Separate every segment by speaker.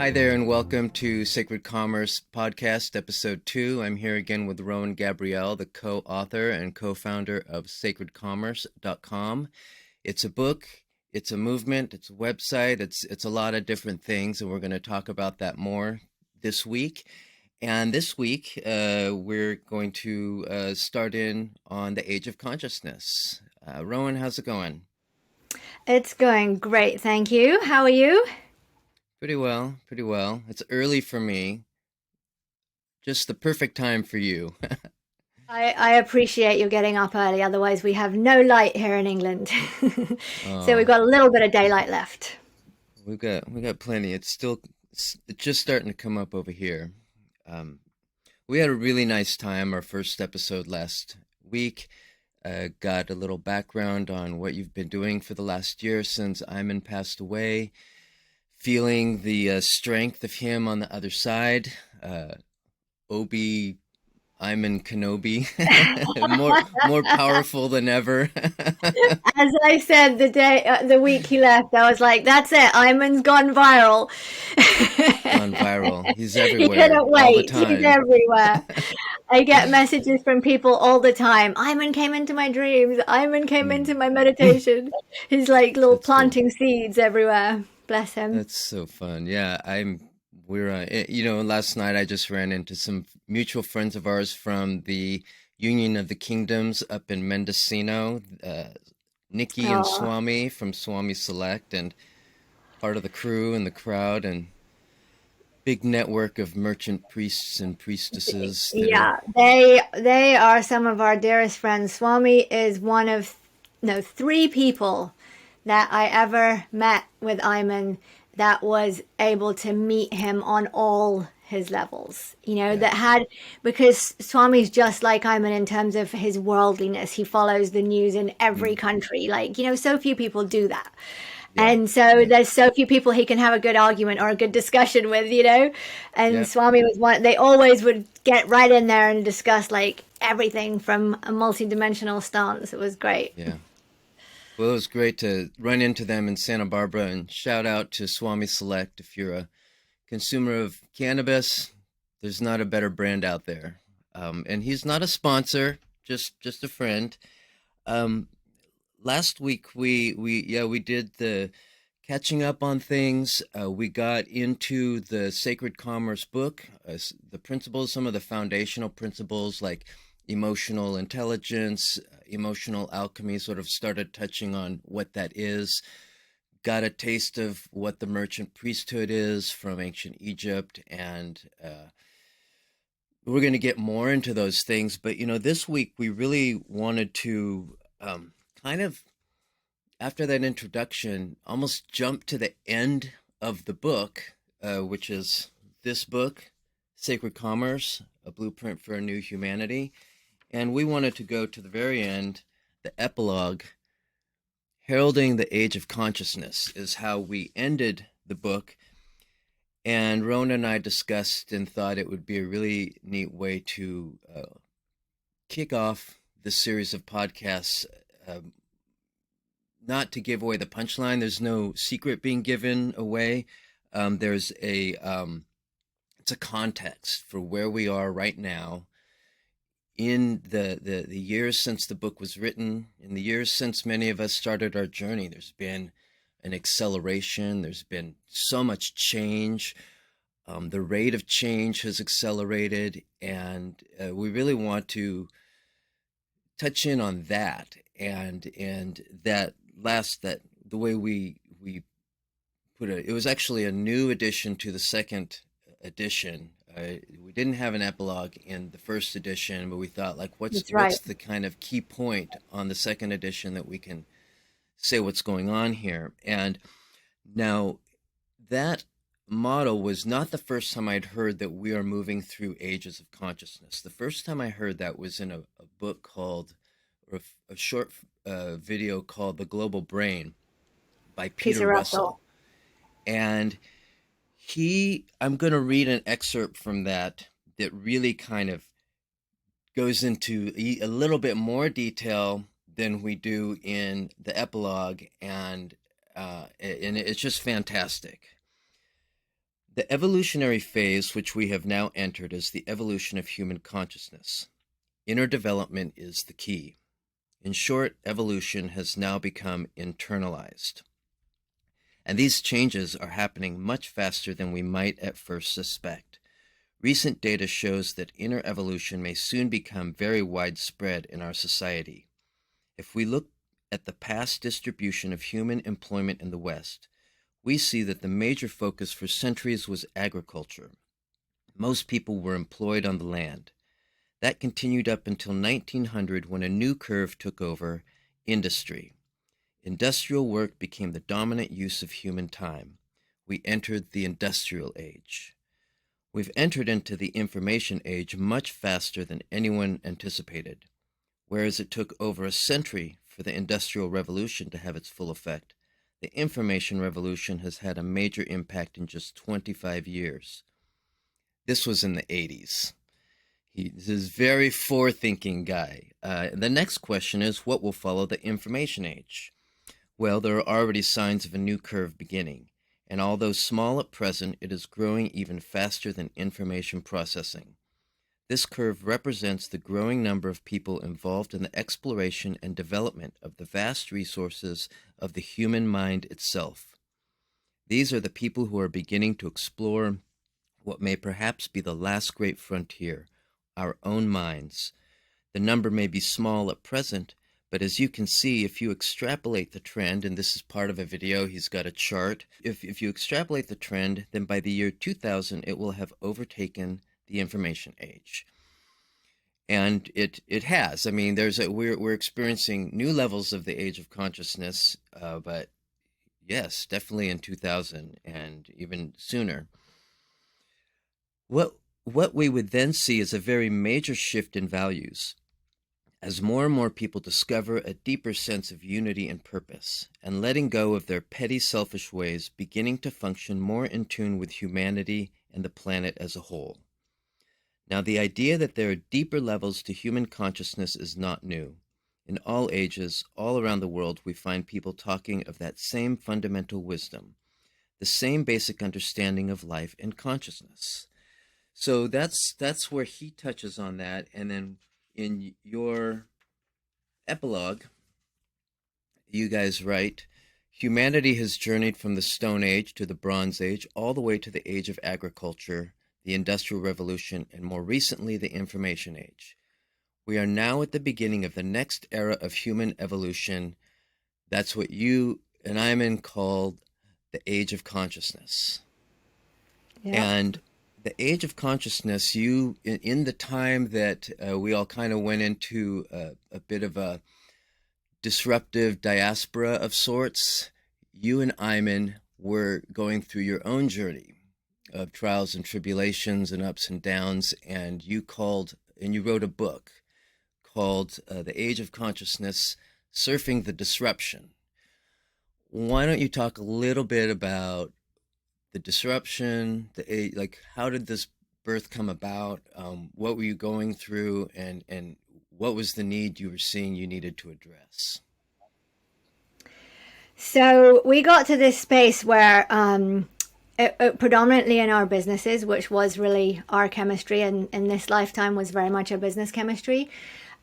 Speaker 1: Hi there, and welcome to Sacred Commerce Podcast, Episode 2. I'm here again with Rowan Gabrielle, the co-author and co-founder of sacredcommerce.com. It's a book, it's a movement, it's a website, it's a lot of different things, and we're going to talk about that more this week. And this week, we're going to start in on the age of consciousness. Rowan, how's it going?
Speaker 2: It's going great, thank you. How are you?
Speaker 1: Pretty well, pretty well. It's early for me, just the perfect time for you.
Speaker 2: I appreciate you getting up early, otherwise we have no light here in England. So we've
Speaker 1: Oh,
Speaker 2: got a little bit of daylight left.
Speaker 1: we got plenty. It's just starting to come up over here. Um, we had a really nice time our first episode last week. Got a little background on what you've been doing for the last year since Iman passed away. Feeling the strength of him on the other side. Obi Iman Kenobi, more powerful than ever.
Speaker 2: As I said the week he left, I was like, "That's it, Iman's gone viral."
Speaker 1: Gone viral. He's
Speaker 2: He
Speaker 1: everywhere
Speaker 2: couldn't
Speaker 1: all the
Speaker 2: wait. He's
Speaker 1: time.
Speaker 2: everywhere. I get messages from people all the time. Iman came into my dreams. Iman came into
Speaker 1: Mm,
Speaker 2: my meditation. He's like little
Speaker 1: that's cool.
Speaker 2: planting seeds everywhere. Bless him.
Speaker 1: That's so fun. Yeah, we're last night I just ran into some mutual friends of ours from the Union of the Kingdoms up in Mendocino, Nikki and
Speaker 2: Oh.
Speaker 1: Swami from Swami Select, and part of the crew and the crowd, and big network of merchant priests and priestesses that are.
Speaker 2: Yeah, they are some of our dearest friends. Swami is one of no three people that I ever met with Ayman that was able to meet him on all his levels.
Speaker 1: Yeah.
Speaker 2: That had because Swami's just like Ayman in terms of his worldliness. He follows the news in every
Speaker 1: Mm,
Speaker 2: country. Like, so few people do that.
Speaker 1: yeah.
Speaker 2: And so
Speaker 1: Yeah.
Speaker 2: there's so few people he can have a good argument or a good discussion with. And
Speaker 1: Yeah.
Speaker 2: Swami was one, they always would get right in there and discuss like everything from a multi-dimensional stance. It was great.
Speaker 1: Yeah. Well, it was great to run into them in Santa Barbara, and shout out to Swami Select. If you're a consumer of cannabis, there's not a better brand out there. And he's not a sponsor, just a friend. Um, Last week we did the catching up on things. We got into the Sacred Commerce book, the principles, some of the foundational principles like emotional intelligence, emotional alchemy. Sort of started touching on what that is. Got a taste of what the merchant priesthood is from ancient Egypt, and we're going to get more into those things. But this week we really wanted to kind of, after that introduction, almost jump to the end of the book, which is this book, Sacred Commerce, A Blueprint for a New Humanity. And we wanted to go to the very end, the epilogue. Heralding the Age of Consciousness is how we ended the book. And Rona and I discussed and thought it would be a really neat way to kick off this series of podcasts. Not to give away the punchline, there's no secret being given away. There's it's a context for where we are right now in the years since the book was written, in the years since many of us started our journey. There's been an acceleration. There's been so much change. The rate of change has accelerated, and we really want to touch in on that, and that the way we put it was actually a new addition to the second edition. We didn't have an epilogue in the first edition, but we thought, like, what's
Speaker 2: That's right.
Speaker 1: what's the kind of key point on the second edition that we can say what's going on here. And now that motto was not the first time I'd heard that we are moving through ages of consciousness. The first time I heard that was in a book called, or a short video called The Global Brain by Peter
Speaker 2: Peter
Speaker 1: Russell.
Speaker 2: Russell.
Speaker 1: And I'm going to read an excerpt from that really kind of goes into a little bit more detail than we do in the epilogue, and it's just fantastic. The evolutionary phase which we have now entered is the evolution of human consciousness. Inner development is the key. In short, evolution has now become internalized. And these changes are happening much faster than we might at first suspect. Recent data shows that inner evolution may soon become very widespread in our society. If we look at the past distribution of human employment in the West, we see that the major focus for centuries was agriculture. Most people were employed on the land. That continued up until 1900 when a new curve took over: industry. Industrial work became the dominant use of human time. We entered the industrial age. We've entered into the information age much faster than anyone anticipated. Whereas it took over a century for the Industrial Revolution to have its full effect, the information revolution has had a major impact in just 25 years. This was in the 80s. He's a very forward-thinking guy. The next question is, what will follow the information age? Well, there are already signs of a new curve beginning, and although small at present, it is growing even faster than information processing. This curve represents the growing number of people involved in the exploration and development of the vast resources of the human mind itself. These are the people who are beginning to explore what may perhaps be the last great frontier, our own minds. The number may be small at present, but as you can see, if you extrapolate the trend, and this is part of a video, he's got a chart. If you extrapolate the trend, then by the year 2000, it will have overtaken the information age. And it has. I mean, we're experiencing new levels of the age of consciousness, but yes, definitely in 2000 and even sooner. What we would then see is a very major shift in values. As more and more people discover a deeper sense of unity and purpose, and letting go of their petty selfish ways, beginning to function more in tune with humanity and the planet as a whole. Now, the idea that there are deeper levels to human consciousness is not new. In all ages, all around the world, we find people talking of that same fundamental wisdom, the same basic understanding of life and consciousness. So that's where he touches on that. And then in your epilogue, you guys write, humanity has journeyed from the Stone Age to the Bronze Age, all the way to the age of agriculture, the Industrial Revolution, and more recently, the Information Age. We are now at the beginning of the next era of human evolution. That's what you and Iman called the Age of Consciousness.
Speaker 2: Yeah.
Speaker 1: And the Age of Consciousness, in the time that we all kind of went into a bit of a disruptive diaspora of sorts, you and Iman were going through your own journey of trials and tribulations and ups and downs, and you wrote a book called The Age of Consciousness, Surfing the Disruption. Why don't you talk a little bit about the disruption, how did this birth come about? What were you going through, and what was the need you were seeing you needed to address?
Speaker 2: So we got to this space where predominantly in our businesses, which was really our chemistry, and in this lifetime was very much a business chemistry.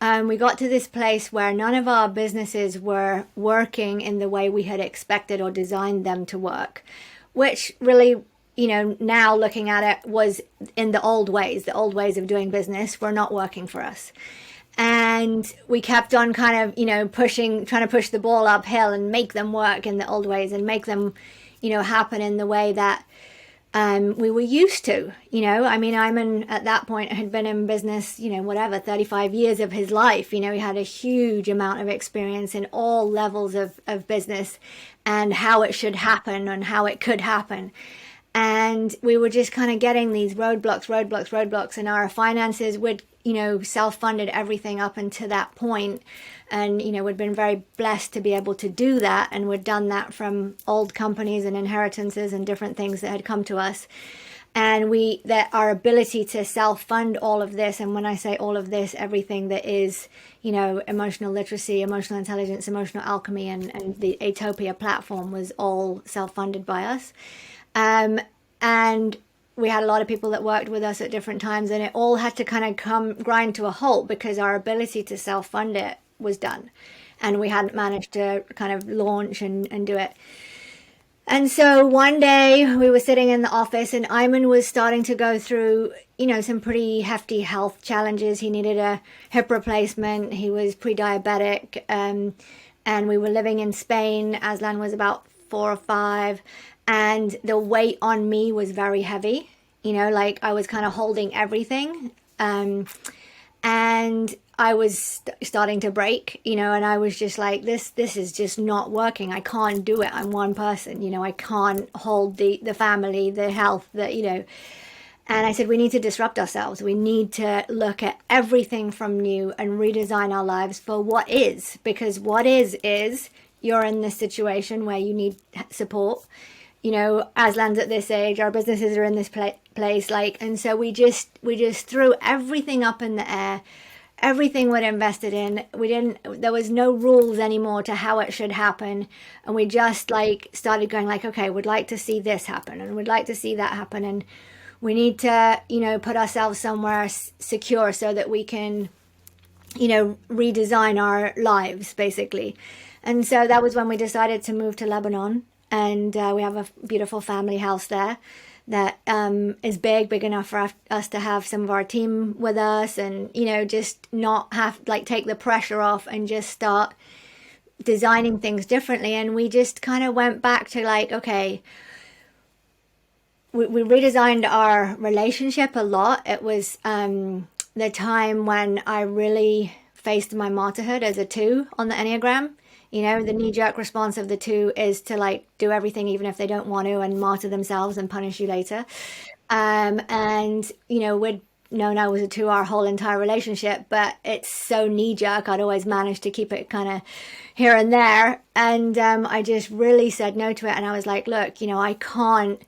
Speaker 2: We got to this place where none of our businesses were working in the way we had expected or designed them to work, which really, now looking at it, was in the old ways. The old ways of doing business were not working for us. And we kept on kind of, trying to push the ball uphill and make them work in the old ways and make them, happen in the way that we were used to. Iman at that point had been in business, 35 years of his life. He had a huge amount of experience in all levels of business and how it should happen and how it could happen. And we were just kind of getting these roadblocks, and our finances would, self-funded everything up until that point. And, we'd been very blessed to be able to do that. And we'd done that from old companies and inheritances and different things that had come to us. And that our ability to self-fund all of this, and when I say all of this, everything that is, emotional literacy, emotional intelligence, emotional alchemy, and the Atopia platform was all self-funded by us. and we had a lot of people that worked with us at different times, and it all had to kind of come grind to a halt because our ability to self fund it was done, and we hadn't managed to kind of launch and do it. And so one day we were sitting in the office, and Iman was starting to go through, some pretty hefty health challenges. He needed a hip replacement. He was pre-diabetic, and we were living in Spain. Aslan was about 4 or 5, and the weight on me was very heavy. Like I was kind of holding everything, and I was starting to break, and I was just like, this is just not working. I can't do it. I'm one person, I can't hold the family, the health, And I said, we need to disrupt ourselves. We need to look at everything from new and redesign our lives for what is, because what is you're in this situation where you need support. Aslan's at this age, our businesses are in this place, and so we just threw everything up in the air, everything we'd invested in. There was no rules anymore to how it should happen, and we just started going okay, we'd like to see this happen, and we'd like to see that happen, and we need to put ourselves somewhere secure so that we can redesign our lives basically. And so that was when we decided to move to Lebanon, and we have a beautiful family house there that is big enough for us to have some of our team with us, and just not have take the pressure off and just start designing things differently. And we just kind of went back to okay, we redesigned our relationship a lot. It was the time when I really faced my martyrhood as a 2 on the Enneagram. The knee-jerk response of the 2 is to do everything even if they don't want to, and martyr themselves and punish you later. And we'd known I was a 2 our whole entire relationship, but it's so knee-jerk. I'd always managed to keep it kind of here and there. And I just really said no to it. And I was like, look, I can't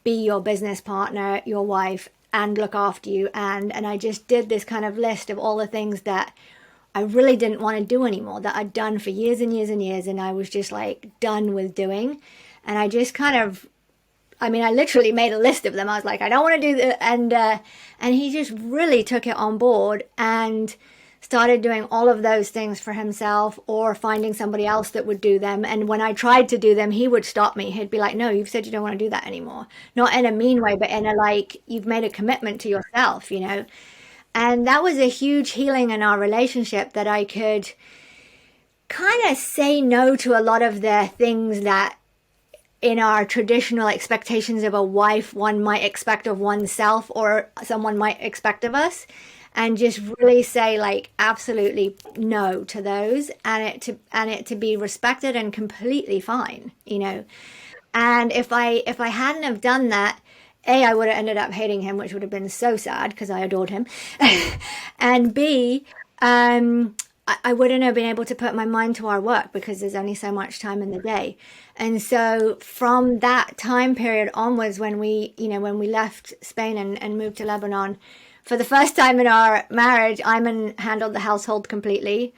Speaker 2: be your business partner, your wife, and look after you. And I just did this kind of list of all the things that I really didn't want to do anymore, that I'd done for years and years and years, and I was just done with doing. And I just kind of, I literally made a list of them. I was like, I don't want to do that. And he just really took it on board and started doing all of those things for himself, or finding somebody else that would do them. And when I tried to do them, he would stop me. He'd be like, no, you've said you don't want to do that anymore. Not in a mean way, but in a you've made a commitment to yourself, And that was a huge healing in our relationship, that I could kind of say no to a lot of the things that in our traditional expectations of a wife one might expect of oneself, or someone might expect of us, and just really say absolutely no to those, and it to be respected and completely fine. And if I hadn't have done that, I would have ended up hating him, which would have been so sad because I adored him. And B, I wouldn't have been able to put my mind to our work because there's only so much time in the day. And so from that time period onwards, when we left Spain and moved to Lebanon, for the first time in our marriage, Iman handled the household completely.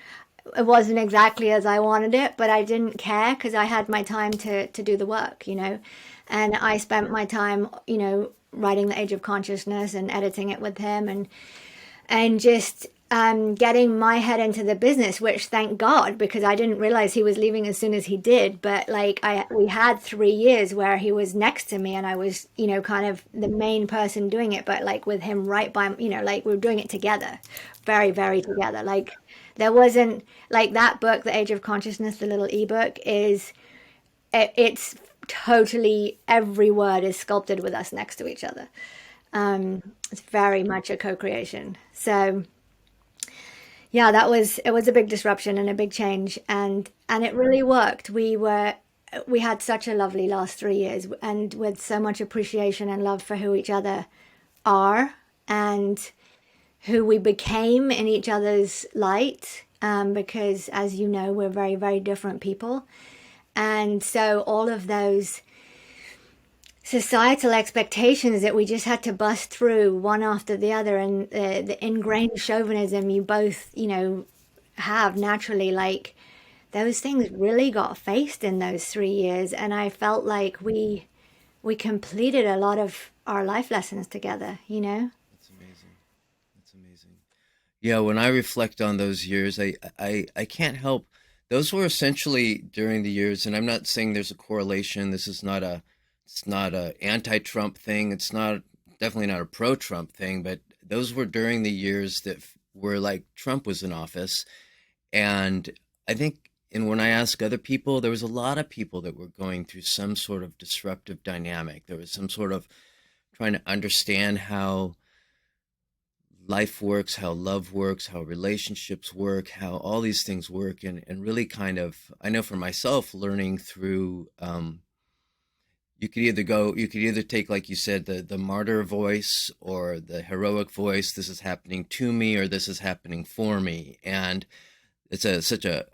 Speaker 2: It wasn't exactly as I wanted it, but I didn't care because I had my time to do the work, And I spent my time, writing The Age of Consciousness and editing it with him, and just getting my head into the business, which thank God, because I didn't realize he was leaving as soon as he did. But we had 3 years where he was next to me, and I was, kind of the main person doing it, but with him right by, we were doing it together, very, very together. There wasn't that book, The Age of Consciousness, the little ebook it's totally, every word is sculpted with us next to each other. It's very much a co-creation. So yeah, it was a big disruption and a big change, and it really worked. We had such a lovely last 3 years, and with so much appreciation and love for who each other are, and who we became in each other's light, because as you know, we're very, very different people. And so all of those societal expectations that we just had to bust through one after the other, and the ingrained chauvinism you both, have naturally, those things really got faced in those 3 years. And I felt like we we completed a lot of our life lessons together, you know?
Speaker 1: That's amazing. That's amazing. Yeah, when I reflect on those years, I can't help. Those were essentially during the years, and I'm not saying there's a correlation. This is not a, it's not a anti-Trump thing. It's not definitely not a pro-Trump thing, but those were during the years that were like Trump was in office. And I think, and when I ask other people, there was a lot of people that were going through some sort of disruptive dynamic. There was some sort of trying to understand how life works, how love works, how relationships work, how all these things work, and really kind of, I know for myself, learning through, you could either take, like you said, the martyr voice or the heroic voice, this is happening to me, or this is happening for me. And it's such a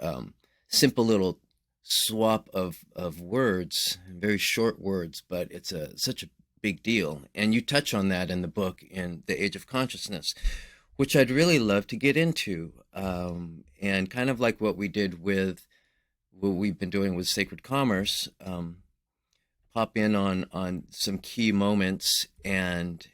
Speaker 1: simple little swap of words, very short words, but it's such a big deal. And you touch on that in the book, in The Age of Consciousness, which I'd really love to get into. And kind of like what we did with what we've been doing with Sacred Commerce, pop in on some key moments and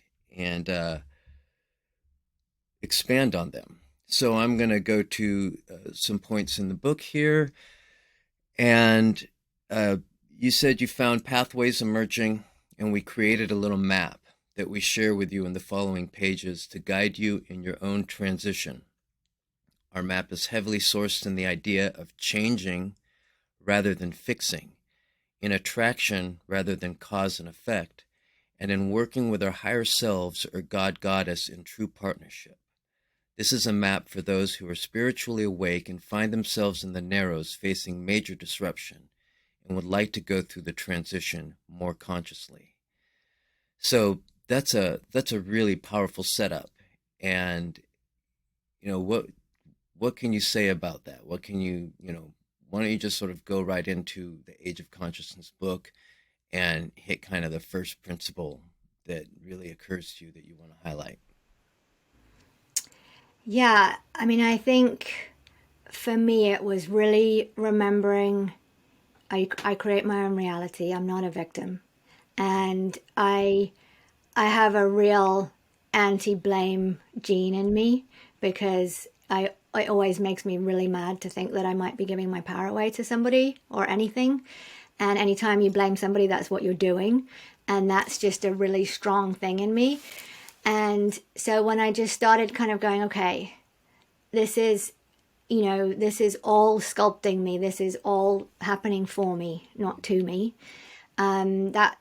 Speaker 1: expand on them. So I'm going to go to some points in the book here. And uh, you said you found pathways emerging, and we created a little map that we share with you in the following pages to guide you in your own transition. Our map is heavily sourced in the idea of changing rather than fixing, in attraction rather than cause and effect, and in working with our higher selves or God Goddess in true partnership. This is a map for those who are spiritually awake and find themselves in the narrows facing major disruption and would like to go through the transition more consciously. So that's a really powerful setup. And you know what can you say about that? What can you why don't you just sort of go right into the Age of Consciousness book and hit kind of the first principle that really occurs to you that you want to highlight?
Speaker 2: Yeah, I mean, I think for me it was really remembering I create my own reality. I'm not a victim. And I have a real anti-blame gene in me because it always makes me really mad to think that I might be giving my power away to somebody or anything. And anytime you blame somebody, that's what you're doing. And that's just a really strong thing in me. And so when I just started kind of going, okay, this is, this is all sculpting me. This is all happening for me, not to me. That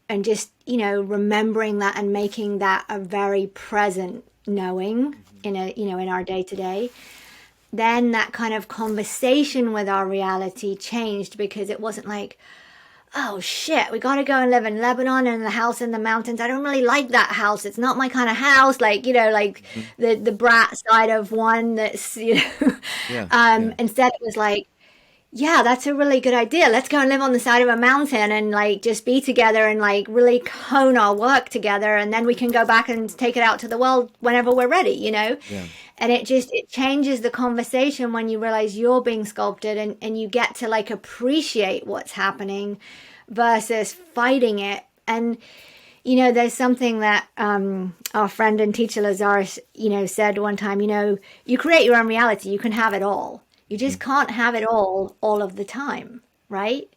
Speaker 2: and just remembering that and making that a very present knowing in in our day to day, then that kind of conversation with our reality changed because it wasn't like, oh shit, we got to go and live in Lebanon and the house in the mountains. I don't really like that house. It's not my kind of house. Like, like
Speaker 1: Mm-hmm.
Speaker 2: the brat side of one that's,
Speaker 1: Yeah, yeah.
Speaker 2: instead it was like, yeah, that's a really good idea. Let's go and live on the side of a mountain and like just be together and like really hone our work together. And then we can go back and take it out to the world whenever we're ready.
Speaker 1: Yeah.
Speaker 2: And it changes the conversation when you realize you're being sculpted and you get to like appreciate what's happening versus fighting it. And, there's something that our friend and teacher Lazarus, said one time, you create your own reality. You can have it all. You
Speaker 1: Mm-hmm.
Speaker 2: just can't have it all of the time, right?
Speaker 1: Right.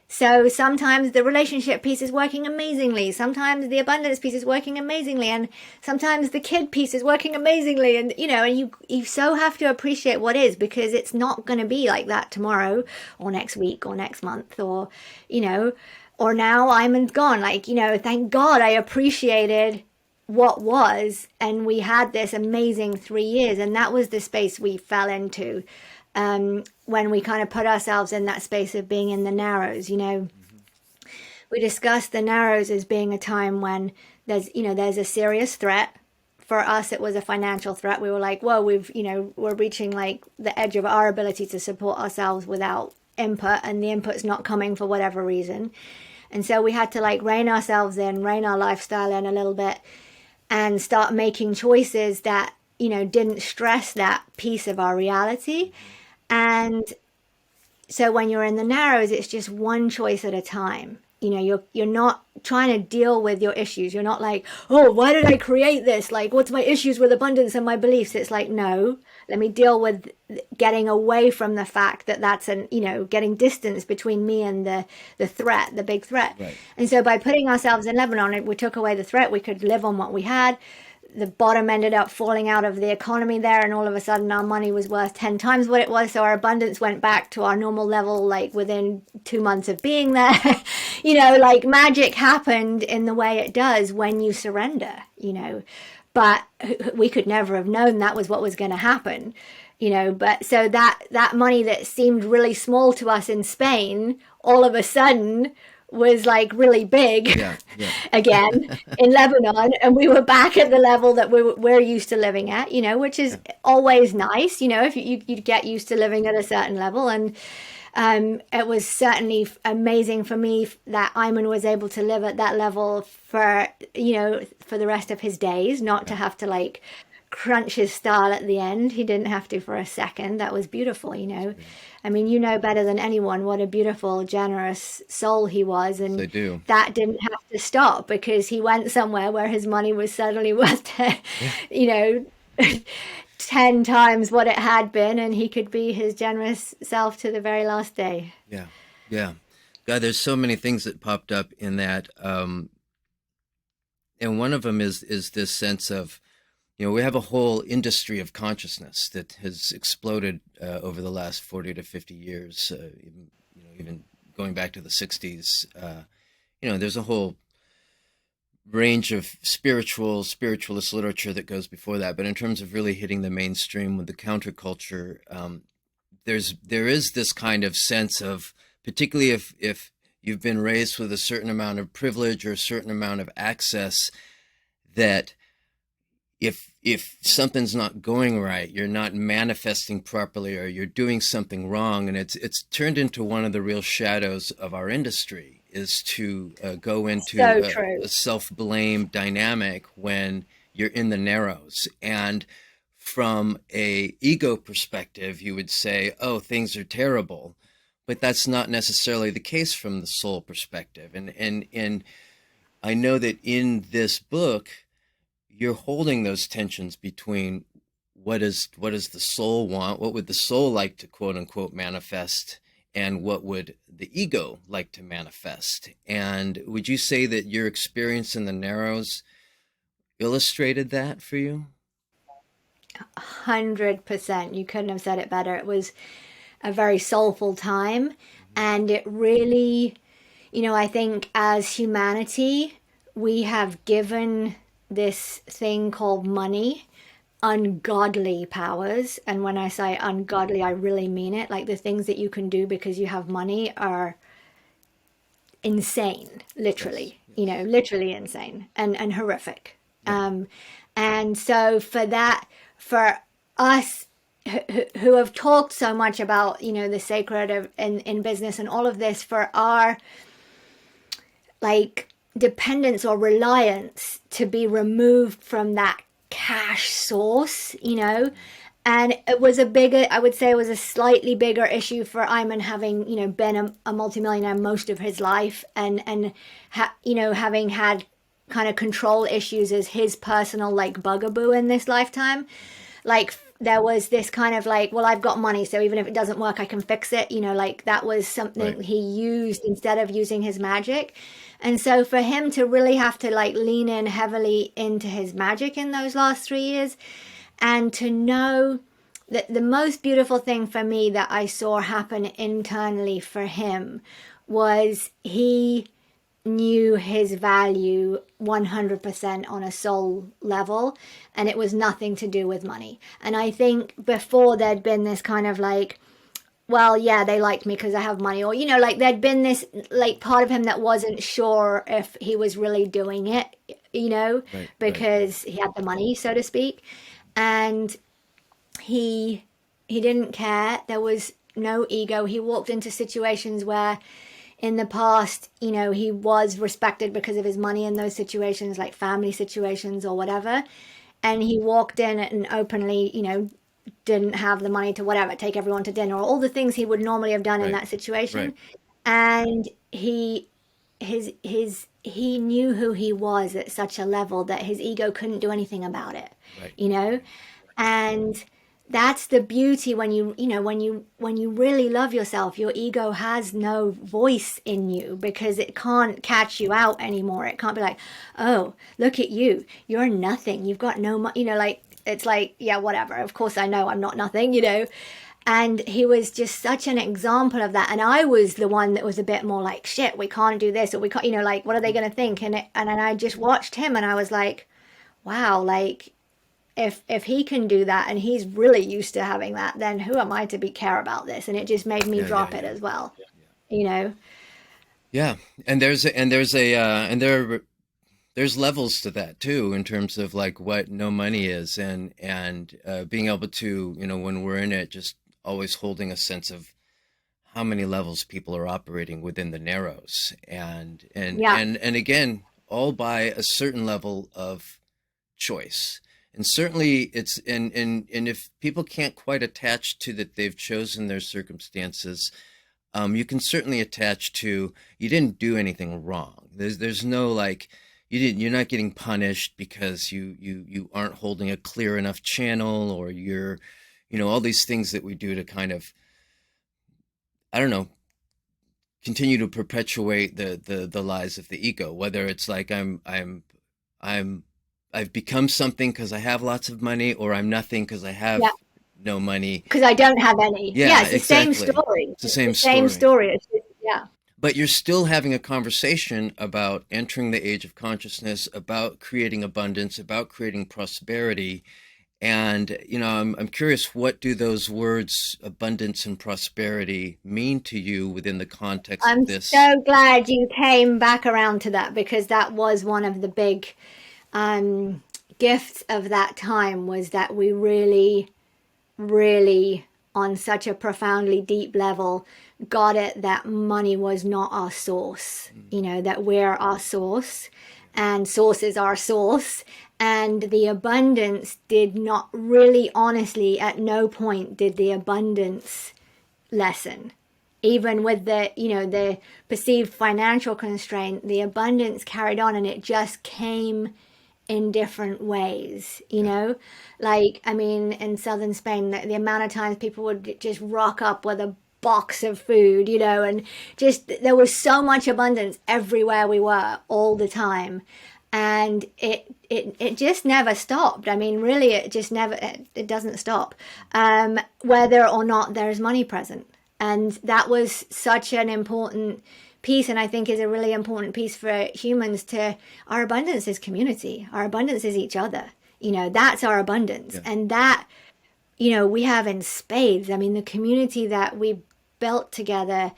Speaker 2: So sometimes the relationship piece is working amazingly. Sometimes the abundance piece is working amazingly. And sometimes the kid piece is working amazingly. And, and you so have to appreciate what is because it's not going to be like that tomorrow or next week or next month or now I'm gone. Like, thank God I appreciated what was and we had this amazing 3 years. And that was the space we fell into when we kind of put ourselves in that space of being in the narrows.
Speaker 1: Mm-hmm.
Speaker 2: We discussed the narrows as being a time when there's a serious threat. For us, it was a financial threat. We were like, whoa, we're reaching like the edge of our ability to support ourselves without input, and the input's not coming for whatever reason. And so we had to like rein ourselves in, rein our lifestyle in a little bit, and start making choices that, didn't stress that piece of our reality.
Speaker 1: Mm-hmm.
Speaker 2: And so when you're in the narrows, it's just one choice at a time. you're not trying to deal with your issues. You're not like, oh, why did I create this? Like, what's my issues with abundance and my beliefs? It's like, no, let me deal with getting away from the fact that that's getting distance between me and the threat, the big threat.
Speaker 1: Right.
Speaker 2: And so by putting ourselves in Lebanon, we took away the threat. We could live on what we had. The bottom ended up falling out of the economy there, and all of a sudden our money was worth 10 times what it was. So our abundance went back to our normal level, like within 2 months of being there. Like magic happened in the way it does when you surrender. But we could never have known that was what was going to happen. But so that money that seemed really small to us in Spain, all of a sudden was like really big
Speaker 1: Yeah. Yeah.
Speaker 2: again in Lebanon, and we were back at the level that we're used to living at, which is always nice, if you get used to living at a certain level. And it was certainly amazing for me that Iman was able to live at that level for the rest of his days, not to have to like crunch his style at the end. He didn't have to for a second. That was beautiful. I mean, better than anyone what a beautiful, generous soul he was.
Speaker 1: They
Speaker 2: And
Speaker 1: do.
Speaker 2: that didn't have to stop because he went somewhere where his money was suddenly worth,
Speaker 1: Yeah.
Speaker 2: you know, 10 times what it had been, and he could be his generous self to the very last day.
Speaker 1: Yeah. Yeah. God, there's so many things that popped up in that. And one of them is this sense of, we have a whole industry of consciousness that has exploded over the last 40 to 50 years, even going back to the 60s. There's a whole range of spiritualist literature that goes before that. But in terms of really hitting the mainstream with the counterculture, there is this kind of sense of, particularly if you've been raised with a certain amount of privilege or a certain amount of access, that if something's not going right, you're not manifesting properly, or you're doing something wrong, and it's turned into one of the real shadows of our industry, is to go into
Speaker 2: So true.
Speaker 1: a self-blame dynamic when you're in the narrows. And from a ego perspective, you would say, oh, things are terrible, but that's not necessarily the case from the soul perspective. And I know that in this book, you're holding those tensions between what does the soul want, what would the soul like to quote unquote manifest, and what would the ego like to manifest. And would you say that your experience in the narrows illustrated that for you?
Speaker 2: 100%. You couldn't have said it better. It was a very soulful time. And it really, I think as humanity, we have given this thing called money ungodly powers. And when I say ungodly, I really mean it. Like the things that you can do because you have money are insane,
Speaker 1: Yes,
Speaker 2: literally,
Speaker 1: yes.
Speaker 2: literally insane and horrific.
Speaker 1: Yeah.
Speaker 2: And so for us who have talked so much about, the sacred in business and all of this, for our like dependence or reliance to be removed from that cash source. And it was I would say it was a slightly bigger issue for Iman, having, been a multimillionaire most of his life, and having had kind of control issues as his personal like bugaboo in this lifetime. Like there was this kind of like, well, I've got money, so even if it doesn't work, I can fix it. Like that was
Speaker 1: Right.
Speaker 2: something he used instead of using his magic. And so for him to really have to like lean in heavily into his magic in those last 3 years, and to know that the most beautiful thing for me that I saw happen internally for him was he knew his value 100% on a soul level, and it was nothing to do with money. And I think before there'd been this kind of like, well, yeah, they liked me because I have money, or like there'd been this like part of him that wasn't sure if he was really doing it,
Speaker 1: Right. Right.
Speaker 2: because he had the money, so to speak. And he didn't care. There was no ego. He walked into situations where in the past, he was respected because of his money in those situations, like family situations or whatever. And he walked in and openly, didn't have the money to whatever, take everyone to dinner, or all the things he would normally have done in
Speaker 1: Right.
Speaker 2: that situation.
Speaker 1: Right.
Speaker 2: And he he knew who he was at such a level that his ego couldn't do anything about it,
Speaker 1: Right.
Speaker 2: you know? And that's the beauty when you really love yourself, your ego has no voice in you because it can't catch you out anymore. It can't be like, oh, look at you, you're nothing, you've got no like it's like, yeah, whatever, of course I know I'm not nothing, and he was just such an example of that. And I was the one that was a bit more like, shit, we can't do this, or we can't, like, what are they going to think? And then I just watched him and I was like, wow, like, if he can do that and he's really used to having that, then who am I to be care about this? And it just made me
Speaker 1: Yeah, yeah,
Speaker 2: drop it
Speaker 1: yeah,
Speaker 2: as well,
Speaker 1: yeah.
Speaker 2: you know?
Speaker 1: Yeah, and there's levels to that too, in terms of like what no money is, and being able to, when we're in it, just always holding a sense of how many levels people are operating within the narrows,
Speaker 2: Yeah.
Speaker 1: and again, all by a certain level of choice. And certainly it's and if people can't quite attach to that they've chosen their circumstances, you can certainly attach to you didn't do anything wrong. There's no like you're not getting punished because you aren't holding a clear enough channel, or you're all these things that we do to kind of, I don't know, continue to perpetuate the lies of the ego, whether it's like I'm I've become something because I have lots of money, or I'm nothing because I have
Speaker 2: Yeah.
Speaker 1: no money.
Speaker 2: Because I don't have any. Yeah,
Speaker 1: Yeah,
Speaker 2: it's the same
Speaker 1: exactly.
Speaker 2: story.
Speaker 1: It's the
Speaker 2: It's the
Speaker 1: same
Speaker 2: same
Speaker 1: story.
Speaker 2: story. Yeah.
Speaker 1: But you're still having a conversation about entering the age of consciousness, about creating abundance, about creating prosperity. And, I'm curious, what do those words, abundance and prosperity, mean to you within the context of
Speaker 2: I'm
Speaker 1: this?
Speaker 2: so glad you came back around to that because that was one of the big um, gifts of that time was that we really, really, on such a profoundly deep level, got it that money was not our source,
Speaker 1: Mm,
Speaker 2: that we're our source and source is our source. And the abundance did not really, honestly, at no point did the abundance lessen. Even with the perceived financial constraint, the abundance carried on and it just came in different ways,
Speaker 1: yeah,
Speaker 2: like, I mean, in southern Spain, the amount of times people would just rock up with a box of food, and just there was so much abundance everywhere we were all the time. And it just never stopped. I mean, really, it just never, it doesn't stop, whether or not there's money present. And that was such an important piece, and I think is a really important piece for humans to, our abundance is community, our abundance is each other, that's our abundance.
Speaker 1: yeah,
Speaker 2: And that, we have in spades. I mean, the community that we built together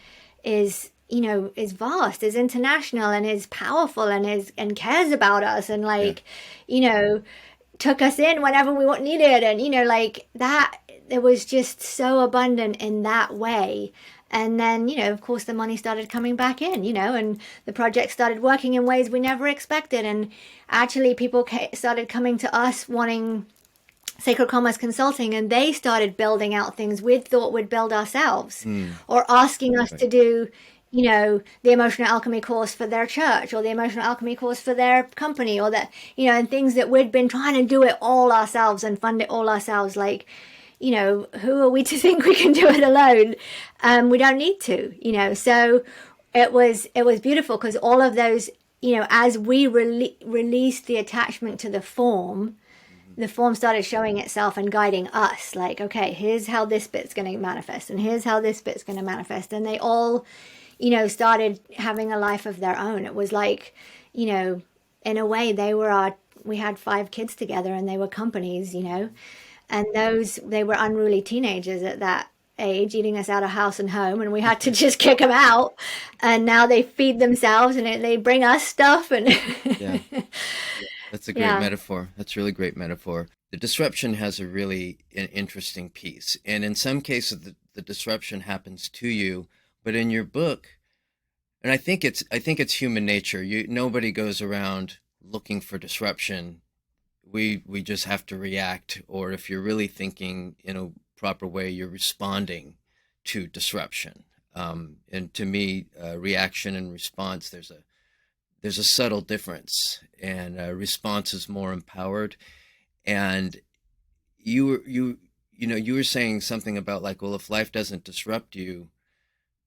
Speaker 2: is vast, is international, and is powerful, and cares about us, and
Speaker 1: yeah,
Speaker 2: like, you know took us in whenever we needed, and like that. It was just so abundant in that way. And then, of course, the money started coming back in, and the project started working in ways we never expected. And actually, people started coming to us wanting Sacred Commerce Consulting, and they started building out things we'd thought we'd build ourselves,
Speaker 1: mm,
Speaker 2: or asking us
Speaker 1: right,
Speaker 2: to do, the Emotional Alchemy course for their church, or the Emotional Alchemy course for their company, or that, and things that we'd been trying to do it all ourselves and fund it all ourselves. Like, who are we to think we can do it alone? We don't need to, So it was beautiful because all of those, as we released the attachment to
Speaker 1: mhm,
Speaker 2: the form started showing itself and guiding us, like, okay, here's how this bit's going to manifest, and here's how this bit's going to manifest. And they all, started having a life of their own. It was like, in a way, we had 5 kids together and they were companies, and they were unruly teenagers at that age, eating us out of house and home, and we had to just kick them out. And now they feed themselves and they bring us stuff. And
Speaker 1: yeah. That's a great
Speaker 2: yeah.
Speaker 1: metaphor. That's a really great metaphor. The disruption has a really interesting piece, and in some cases, the disruption happens to you. But in your book, and I think it's human nature. Nobody goes around looking for disruption. We just have to react, or if you're really thinking in a proper way, you're responding to disruption. And to me, reaction and response, there's there's a subtle difference, and response is more empowered. And you were saying something about like, well, if life doesn't disrupt you,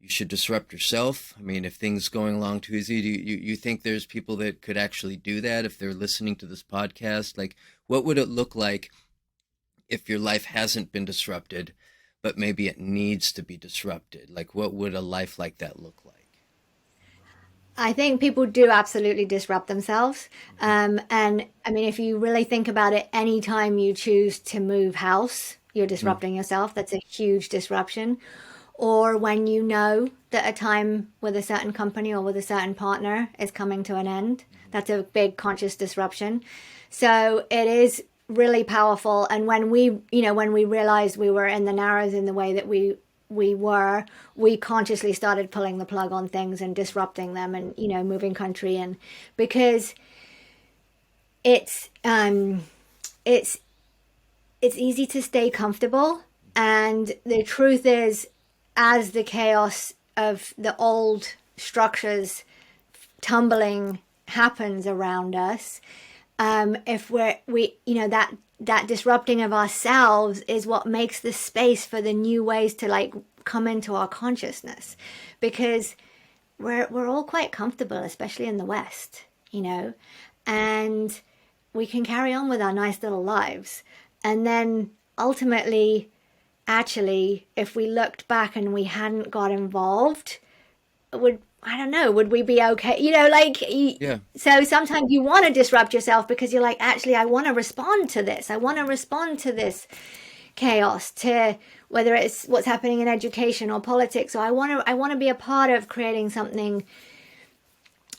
Speaker 1: you should disrupt yourself. I mean, if things going along too easy, do you think there's people that could actually do that if they're listening to this podcast? Like, what would it look like if your life hasn't been disrupted, but maybe it needs to be disrupted? Like, what would a life like that look like?
Speaker 2: I think people do absolutely disrupt themselves.
Speaker 1: Mm-hmm.
Speaker 2: And I mean, if you really think about it, anytime you choose to move house, you're
Speaker 1: Mm-hmm.
Speaker 2: disrupting yourself. That's a huge disruption. Or when you know that a time with a certain company or with a certain partner is coming to an end, that's a big conscious disruption. So it is really powerful. And when when we realized we were in the narrows in the way that we were, we consciously started pulling the plug on things and disrupting them, and moving country. And because it's um it's it's easy to stay comfortable, and the truth is, as the chaos of the old structures tumbling happens around us, if we that disrupting of ourselves is what makes the space for the new ways to like come into our consciousness, because we're all quite comfortable, especially in the West, and we can carry on with our nice little lives. And then ultimately, actually, if we looked back and we hadn't got involved, would I don't know, would we be okay?
Speaker 1: Yeah.
Speaker 2: So sometimes you want to disrupt yourself because you're like, actually, I want to respond to this. I want to respond to this chaos, to whether it's what's happening in education or politics. So I want to be a part of creating something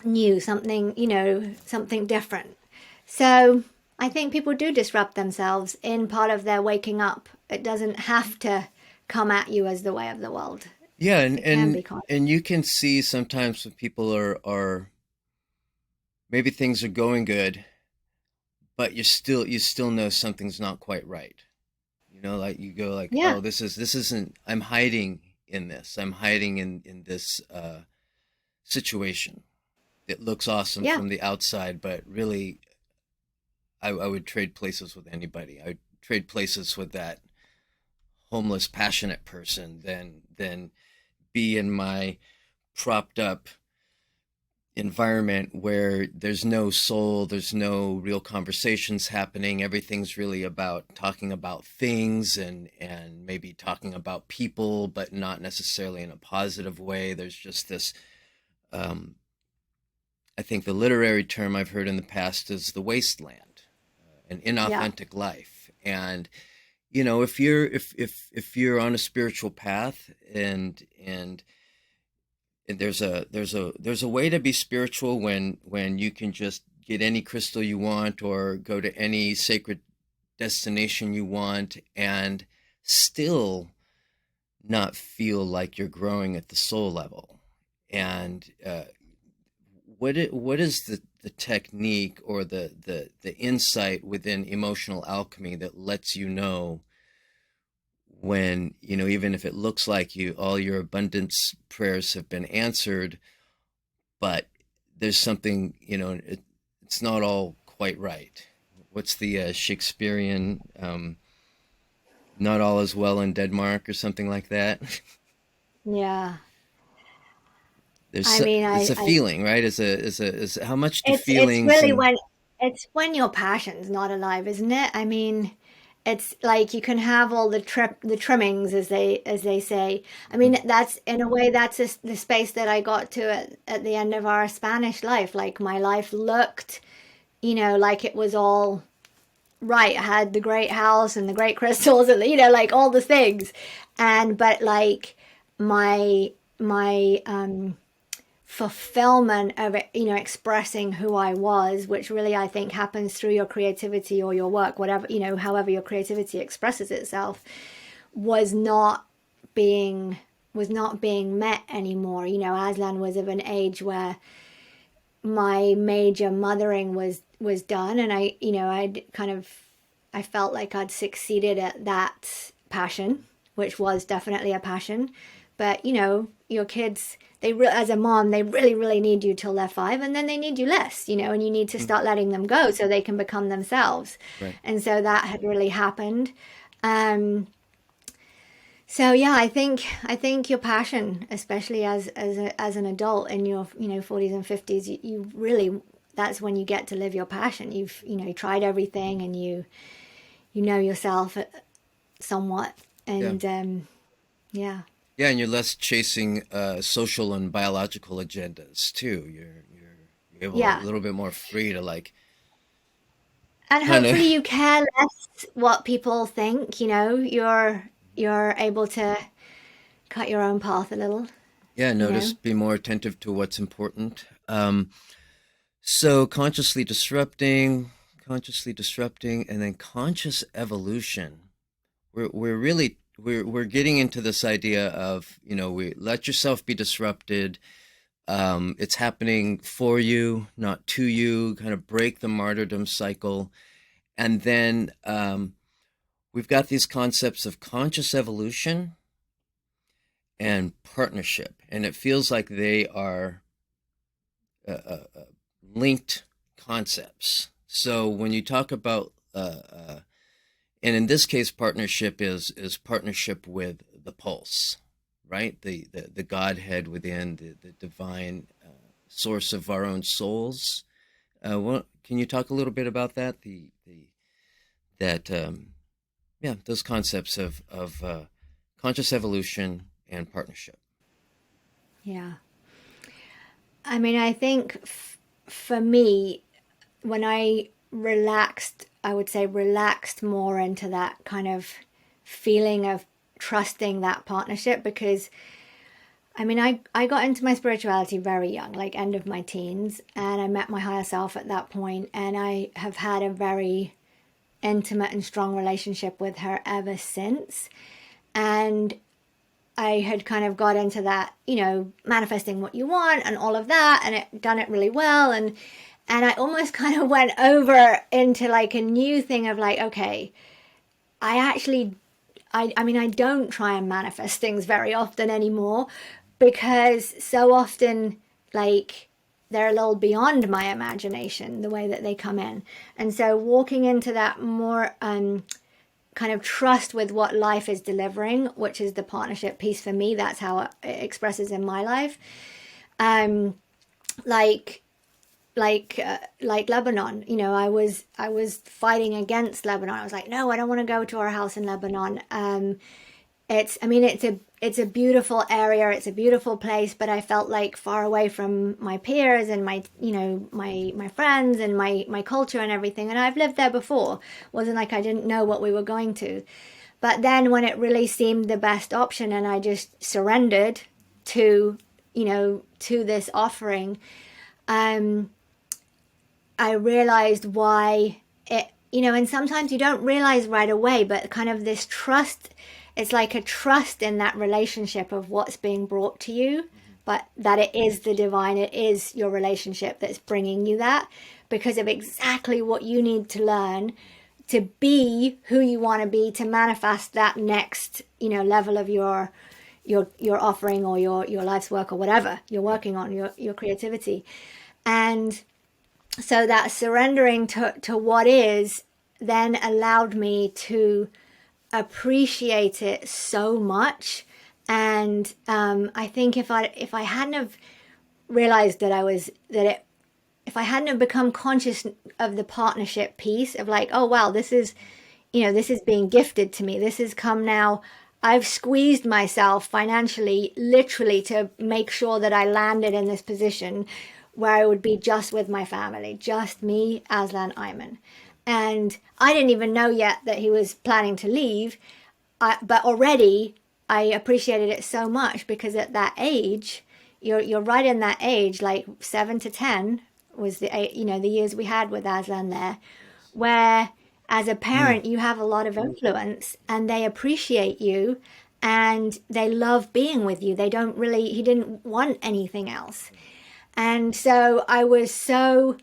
Speaker 2: new, something, something different. So I think people do disrupt themselves in part of their waking up. It doesn't have to come at you as the way of the world.
Speaker 1: Yeah, and
Speaker 2: It can be
Speaker 1: and
Speaker 2: conscious.
Speaker 1: and you can see sometimes when people are maybe things are going good, but you still know something's not quite right. Like you go like,
Speaker 2: Yeah,
Speaker 1: oh, this isn't. I'm hiding in this. I'm hiding in this situation. It looks awesome
Speaker 2: yeah,
Speaker 1: from the outside, but really, I would trade places with anybody. I would trade places with that homeless, passionate person than be in my propped up environment where there's no soul, there's no real conversations happening. Everything's really about talking about things and maybe talking about people, but not necessarily in a positive way. There's just this um, I think the literary term I've heard in the past is the wasteland, an
Speaker 2: yeah,
Speaker 1: inauthentic life. And if you're on a spiritual path, and there's a way to be spiritual when you can just get any crystal you want or go to any sacred destination you want and still not feel like you're growing at the soul level. And what is the technique or the insight within emotional alchemy that lets you know when, even if it looks like you all your abundance prayers have been answered, but there's something, it's not all quite right. What's the Shakespearean, not all is well in Denmark or something like that?
Speaker 2: yeah.
Speaker 1: there's
Speaker 2: I mean,
Speaker 1: it's a
Speaker 2: I
Speaker 1: feeling, right? Is how much do
Speaker 2: it's
Speaker 1: feelings
Speaker 2: really
Speaker 1: and
Speaker 2: when your passion's not alive, isn't it? I mean, it's like you can have all the trimmings, as they say. I
Speaker 1: Mhm.
Speaker 2: mean, that's in a way that's the space that I got to at the end of our Spanish life. Like my life looked, like it was all right. I had the great house and the great crystals and like all the things, and but like my fulfillment of it, expressing who I was, which really I think happens through your creativity or your work, whatever, however your creativity expresses itself, was not being was not being met anymore. Aslan was of an age where my major mothering was done, and I felt like I'd succeeded at that passion, which was definitely a passion. but your kids, as a mom, they really, really need you till they're 5, and then they need you less, and you need to
Speaker 1: Mm,
Speaker 2: start letting them go so they can become themselves.
Speaker 1: right.
Speaker 2: And so that had really happened. Um, so yeah, I think your passion, especially as an adult in your 40s and 50s, you really, that's when you get to live your passion. You've tried everything, and you know yourself somewhat,
Speaker 1: Yeah.
Speaker 2: and yeah,
Speaker 1: Yeah, and you're less chasing social and biological agendas too. You're able a
Speaker 2: yeah.
Speaker 1: little bit more free to like
Speaker 2: And
Speaker 1: kind of
Speaker 2: hopefully you care less what people think. You're able to cut your own path a little.
Speaker 1: yeah,
Speaker 2: You
Speaker 1: notice,
Speaker 2: know.
Speaker 1: be more attentive to what's important. So consciously disrupting, and then conscious evolution. We're getting into this idea of, we let yourself be disrupted. It's happening for you, not to you. Kind of break the martyrdom cycle, and then we've got these concepts of conscious evolution and partnership, and it feels like they are linked concepts. So when you talk about and in this case, partnership is partnership with the pulse, right? The Godhead within, the divine source of our own souls. Can you talk a little bit about that? The that Yeah, those concepts of conscious evolution and partnership.
Speaker 2: Yeah. I mean, I think for me, when I relaxed, I would say relaxed more into that kind of feeling of trusting that partnership, because I mean, I got into my spirituality very young, like end of my teens, and I met my higher self at that point, and I have had a very intimate and strong relationship with her ever since. And I had kind of got into that, manifesting what you want and all of that, and it done it really well, and I almost kind of went over into like a new thing of like, okay, I actually, I mean, I don't try and manifest things very often anymore, because so often, like, they're a little beyond my imagination, the way that they come in. And so walking into that more kind of trust with what life is delivering, which is the partnership piece for me, that's how it expresses in my life. Um, like like Lebanon. I was fighting against Lebanon. I was like, no, I don't want to go to our house in Lebanon. It's a beautiful area. It's a beautiful place, but I felt like far away from my peers and my friends and my culture and everything. And I've lived there before. It wasn't like I didn't know what we were going to. But then when it really seemed the best option, and I just surrendered to to this offering, um, I realized why and sometimes you don't realize right away, but kind of this trust, it's like a trust in that relationship of what's being brought to you,
Speaker 1: Mhm.
Speaker 2: but that it is the divine, it is your relationship that's bringing you that, because of exactly what you need to learn to be who you want to be, to manifest that next, level of your offering, or your life's work, or whatever you're
Speaker 1: Right.
Speaker 2: working on, your creativity. And so that surrendering to what is then allowed me to appreciate it so much. And I think if I hadn't have realized that I was that it if I hadn't have become conscious of the partnership piece of like, oh wow, this is being gifted to me, this has come now, I've squeezed myself financially, literally, to make sure that I landed in this position where I would be just with my family, just me, Aslan, Ayman. And I didn't even know yet that he was planning to leave, but already I appreciated it so much, because at that age, you're right in that age, like 7 to 10 was the years we had with Aslan there,
Speaker 1: Yes.
Speaker 2: where as a
Speaker 1: Mm.
Speaker 2: parent you have a lot of influence, and they appreciate you, and they love being with you. They don't really He didn't want anything else. And so I was so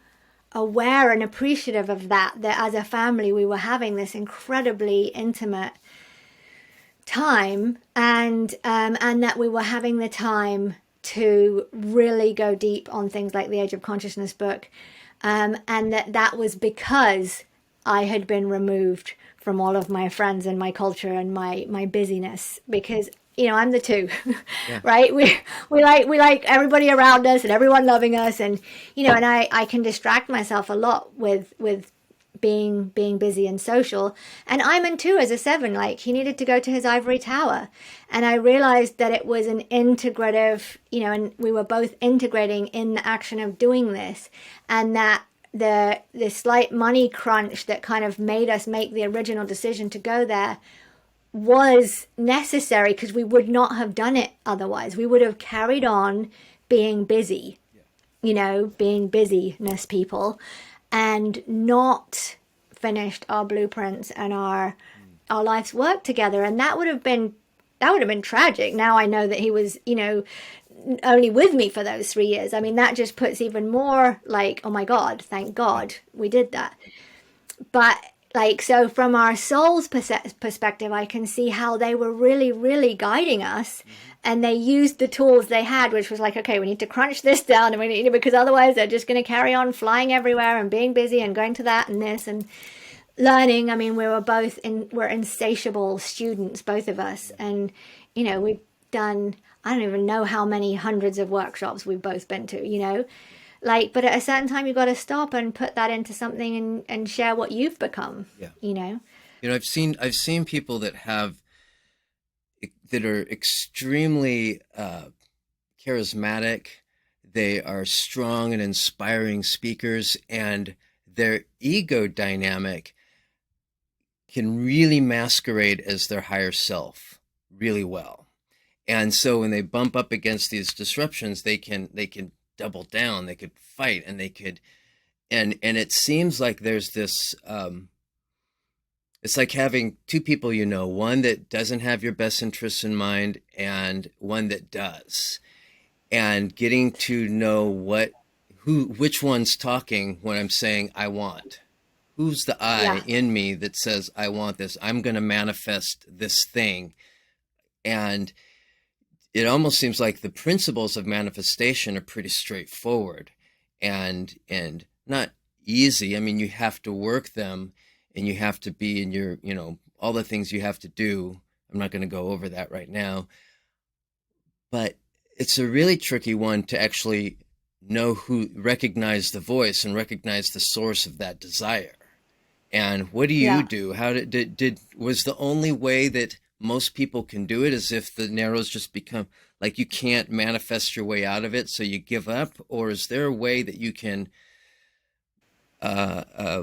Speaker 2: aware and appreciative of that as a family we were having this incredibly intimate time, and that we were having the time to really go deep on things like the Age of Consciousness book, and that was because I had been removed from all of my friends and my culture and my busyness, because I'm the two.
Speaker 1: Yeah.
Speaker 2: Right, we like everybody around us and everyone loving us, and and I can distract myself a lot with being busy and social. And Iman too, as a seven, like he needed to go to his ivory tower, and I realized that it was an integrative, and we were both integrating in the action of doing this, and that the slight money crunch that kind of made us make the original decision to go there was necessary, because we would not have done it otherwise. We would have carried on being busy,
Speaker 1: Yeah.
Speaker 2: being busyness people, and not finished our blueprints and
Speaker 1: Mm.
Speaker 2: our life's work together. And that would have been tragic. Now I know that he was, only with me for those 3 years. I mean, that just puts even more like, oh my God, thank
Speaker 1: Right.
Speaker 2: God we did that. But like, so from our soul's perspective, I can see how they were really, really guiding us,
Speaker 1: Mm-hmm.
Speaker 2: and they used the tools they had, which was like, okay, we need to crunch this down, and we need, because otherwise they're just going to carry on flying everywhere and being busy and going to that and this and learning. I mean, we're insatiable students, both of us,
Speaker 1: Mm-hmm.
Speaker 2: and we've done, I don't even know how many hundreds of workshops we've both been to,
Speaker 1: Yeah.
Speaker 2: like, but at a certain time you've got to stop and put that into something, and share what you've become,
Speaker 1: Yeah.
Speaker 2: you know
Speaker 1: I've seen people that are extremely charismatic. They are strong and inspiring speakers, and their ego dynamic can really masquerade as their higher self really well. And so when they bump up against these disruptions, they can double down, they could fight, and they could and it seems like there's this it's like having two people, one that doesn't have your best interests in mind and one that does. And getting to know which one's talking when I'm saying I want. Who's the I
Speaker 2: yeah,
Speaker 1: in me that says I want this? I'm going to manifest this thing. And it almost seems like the principles of manifestation are pretty straightforward and not easy. I mean, you have to work them, and you have to be in your, all the things you have to do. I'm not going to go over that right now, but it's a really tricky one to actually recognize the voice and recognize the source of that desire. And what do you
Speaker 2: yeah.
Speaker 1: do? How did was the only way that most people can do it is if the narrows just become like you can't manifest your way out of it, so you give up? Or is there a way that you can uh, uh,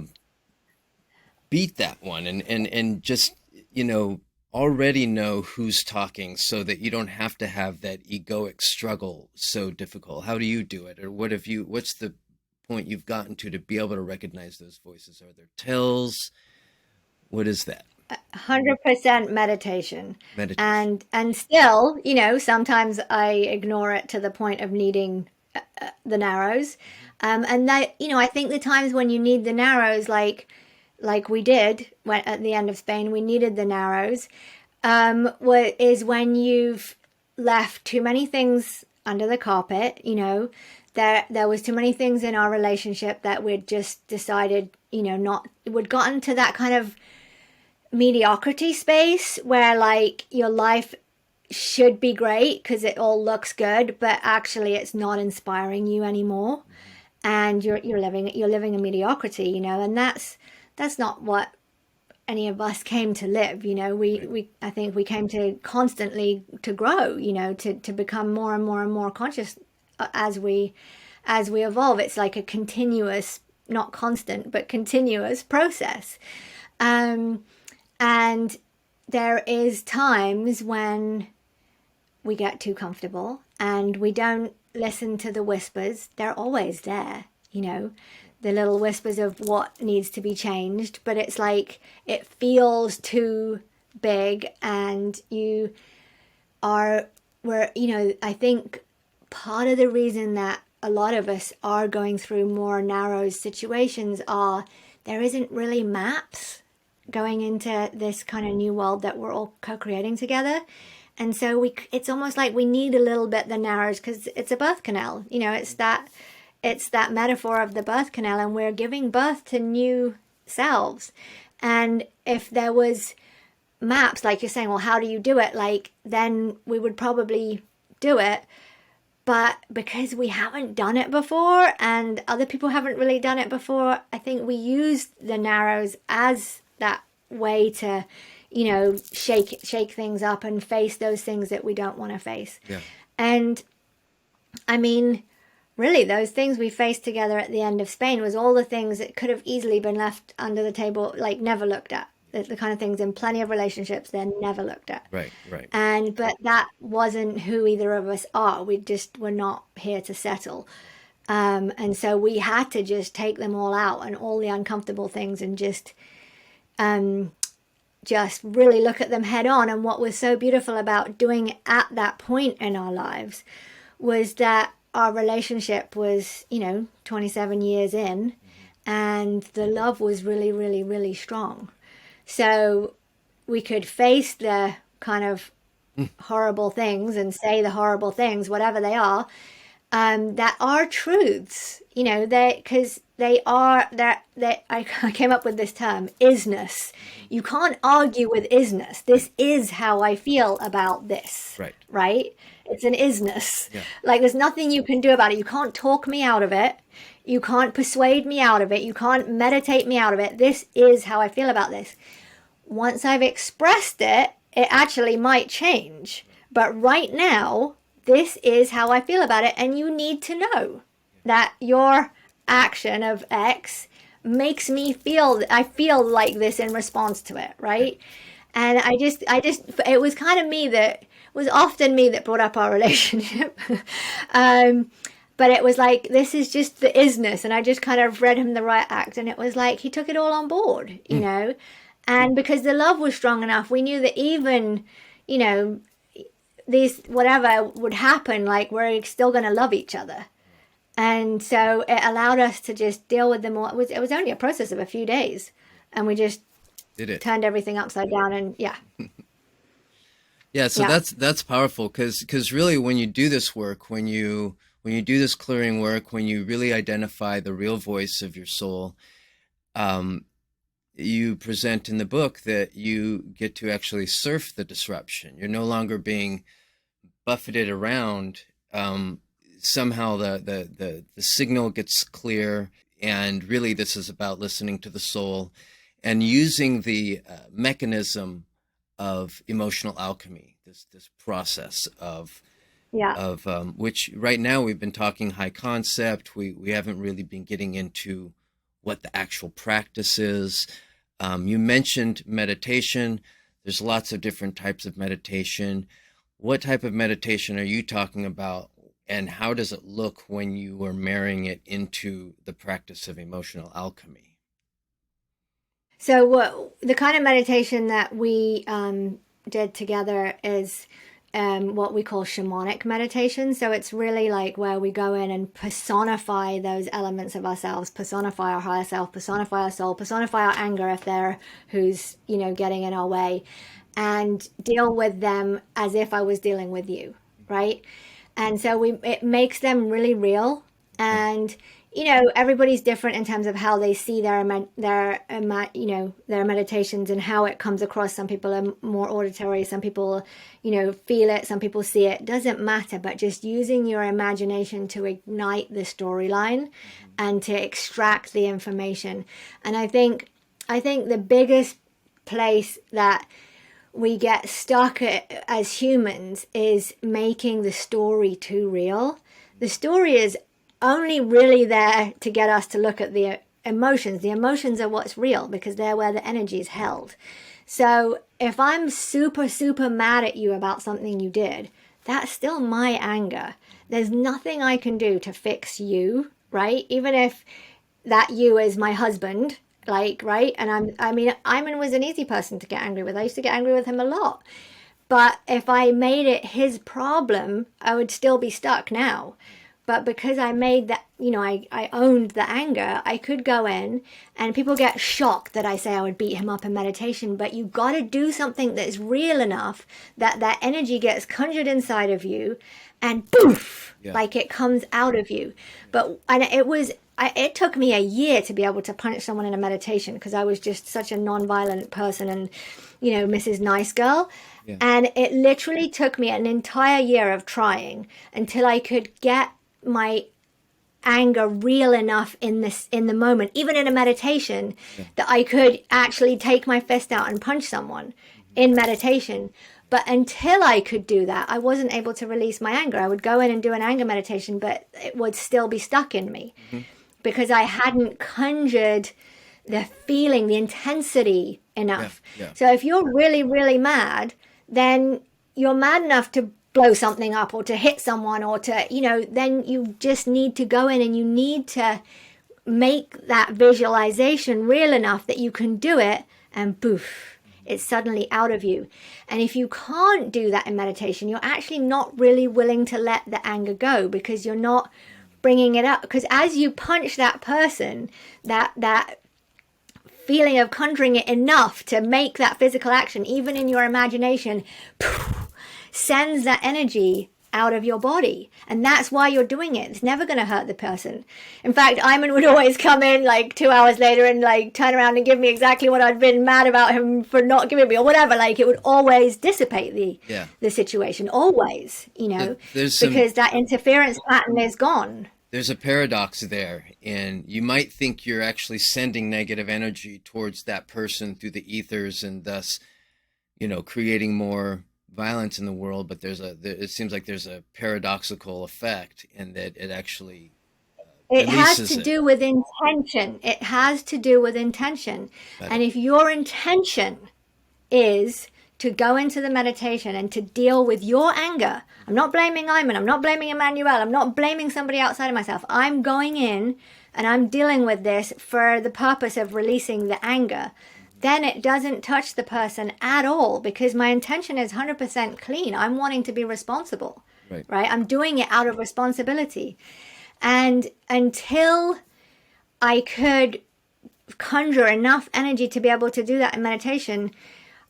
Speaker 1: beat that one and just, you know, already know who's talking so that you don't have to have that egoic struggle so difficult? How do you do it? Or what's the point you've gotten to be able to recognize those voices? Are there tells? What is that?
Speaker 2: 100% meditation.
Speaker 1: Meditation.
Speaker 2: And still, sometimes I ignore it to the point of needing the narrows.
Speaker 1: Hmm.
Speaker 2: And that, I think the times when you need the narrows, like we did when at the end of Spain, we needed the narrows, is when you've left too many things under the carpet. There was too many things in our relationship that we'd just decided, not, we'd gotten to that kind of mediocrity space where like your life should be great because it all looks good, but actually it's not inspiring you anymore,
Speaker 1: Hmm.
Speaker 2: and you're living a mediocrity, and that's not what any of us came to live. We
Speaker 1: Right.
Speaker 2: we I think we came to constantly to grow, to become more and more and more conscious, as we evolve. It's like a continuous, not constant, but continuous process. Um, and there is times when we get too comfortable and we don't listen to the whispers. They're always there,
Speaker 1: Yeah.
Speaker 2: the little whispers of what needs to be changed, but it's like it feels too big, and you are where, I think part of the reason that a lot of us are going through more narrow situations are there isn't really maps going into this kind of new world that we're all co-creating together. And so it's almost like we need a little bit the narrows because it's a birth canal. You know, it's that metaphor of the birth canal, and we're giving birth to new selves. And if there was maps, like you're saying, well, how do you do it? Like, then we would probably do it. But because we haven't done it before and other people haven't really done it before, I think we use the narrows as that way to, you know, shake things up and face those things that we don't want to face.
Speaker 1: Yeah.
Speaker 2: And I mean, really, those things we faced together at the end of Spain was all the things that could have easily been left under the table, like never looked at. The kind of things in plenty of relationships they're never looked at.
Speaker 1: Right, right.
Speaker 2: And but that wasn't who either of us are. We just were not here to settle. And so we had to just take them all out and all the uncomfortable things and just really look at them head on. And what was so beautiful about doing it at that point in our lives was that our relationship was, you know, 27 years in, and the love was really, really, really strong. So we could face the kind of horrible things and say the horrible things, whatever they are, that are truths, you know, because I came up with this term, isness. You can't argue with isness. This is how I feel about this, right? It's an isness.
Speaker 1: Yeah.
Speaker 2: Like there's nothing you can do about it. You can't talk me out of it. You can't persuade me out of it. You can't meditate me out of it. This is how I feel about this. Once I've expressed it, it actually might change. But right now, this is how I feel about it. And you need to know that your action of X makes me feel, I feel like this in response to it, right? And it was kind of me that, was often me that brought up our relationship. But it was like, this is just the isness. And I just kind of read him the right act. And it was like, he took it all on board, you know. And because the love was strong enough, we knew that even, you know, these, whatever would happen, like we're still going to love each other. And so it allowed us to just deal with them all. It was only a process of a few days. And we just turned everything upside down and yeah.
Speaker 1: Yeah, so that's powerful because really when you do this work, when you do this clearing work, when you really identify the real voice of your soul, you present in the book that you get to actually surf the disruption. You're no longer being buffeted around. Somehow the signal gets clear, and really this is about listening to the soul and using the mechanism of emotional alchemy, this process of which right now we've been talking high concept. We haven't really been getting into what the actual practice is. You mentioned meditation. There's lots of different types of meditation. What type of meditation are you talking about, and how does it look when you are marrying it into the practice of emotional alchemy?
Speaker 2: So the kind of meditation that we did together is what we call shamanic meditation. So it's really like where we go in and personify those elements of ourselves, personify our higher self, personify our soul, personify our anger if they're who's, you know, getting in our way, and deal with them as if I was dealing with you, right? And so it makes them really real. And you know, everybody's different in terms of how they see their meditations and how it comes across. Some people are more auditory, some people, you know, feel it, some people see it. Doesn't matter, but just using your imagination to ignite the storyline and to extract the information. And I think the biggest place that we get stuck as humans is making the story too real. The story is only really there to get us to look at the emotions. The emotions are what's real because they're where the energy is held. So if I'm super, super mad at you about something you did, that's still my anger. There's nothing I can do to fix you, right? Even if that you is my husband, like, right? And Iman was an easy person to get angry with. I used to get angry with him a lot. But if I made it his problem, I would still be stuck now. But because I made that, I owned the anger, I could go in, and people get shocked that I say I would beat him up in meditation. But you got to do something that's real enough that that energy gets conjured inside of you, and poof,
Speaker 1: Yeah.
Speaker 2: like it comes out of you. And it took me a year to be able to punch someone in a meditation, because I was just such a non-violent person, and Mrs. Nice Girl.
Speaker 1: Yeah.
Speaker 2: And it literally took me an entire year of trying until I could get my anger real enough in the moment, even in a meditation,
Speaker 1: Yeah.
Speaker 2: that I could actually take my fist out and punch someone in meditation. But until I could do that, I wasn't able to release my anger. I would go in and do an anger meditation, but it would still be stuck in me, because I hadn't conjured the feeling, the intensity enough.
Speaker 1: Yeah. Yeah.
Speaker 2: So if you're really, really mad, then you're mad enough to blow something up or to hit someone, or to, then you just need to go in and you need to make that visualization real enough that you can do it, and poof, it's suddenly out of you. And if you can't do that in meditation, you're actually not really willing to let the anger go, because you're not bringing it up. Because as you punch that person, that feeling of conjuring it enough to make that physical action, even in your imagination, poof, sends that energy out of your body. And that's why you're doing it. It's never going to hurt the person. In fact, Iman would always come in like 2 hours later and like turn around and give me exactly what I'd been mad about him for not giving me, or whatever. Like, it would always dissipate the situation, always, because that interference pattern is gone.
Speaker 1: There's a paradox there, and you might think you're actually sending negative energy towards that person through the ethers, and thus, creating more violence in the world. But it seems like there's a paradoxical effect in that it actually
Speaker 2: It has
Speaker 1: releases
Speaker 2: to
Speaker 1: it.
Speaker 2: do with intention. It has to do with intention.
Speaker 1: Got
Speaker 2: And
Speaker 1: it.
Speaker 2: if your intention is to go into the meditation and to deal with your anger, I'm not blaming Iman, I'm not blaming Emmanuel, I'm not blaming somebody outside of myself. I'm going in and I'm dealing with this for the purpose of releasing the anger. Then it doesn't touch the person at all, because my intention is 100% clean. I'm wanting to be responsible,
Speaker 1: Right.
Speaker 2: right? I'm doing it out of responsibility. And until I could conjure enough energy to be able to do that in meditation,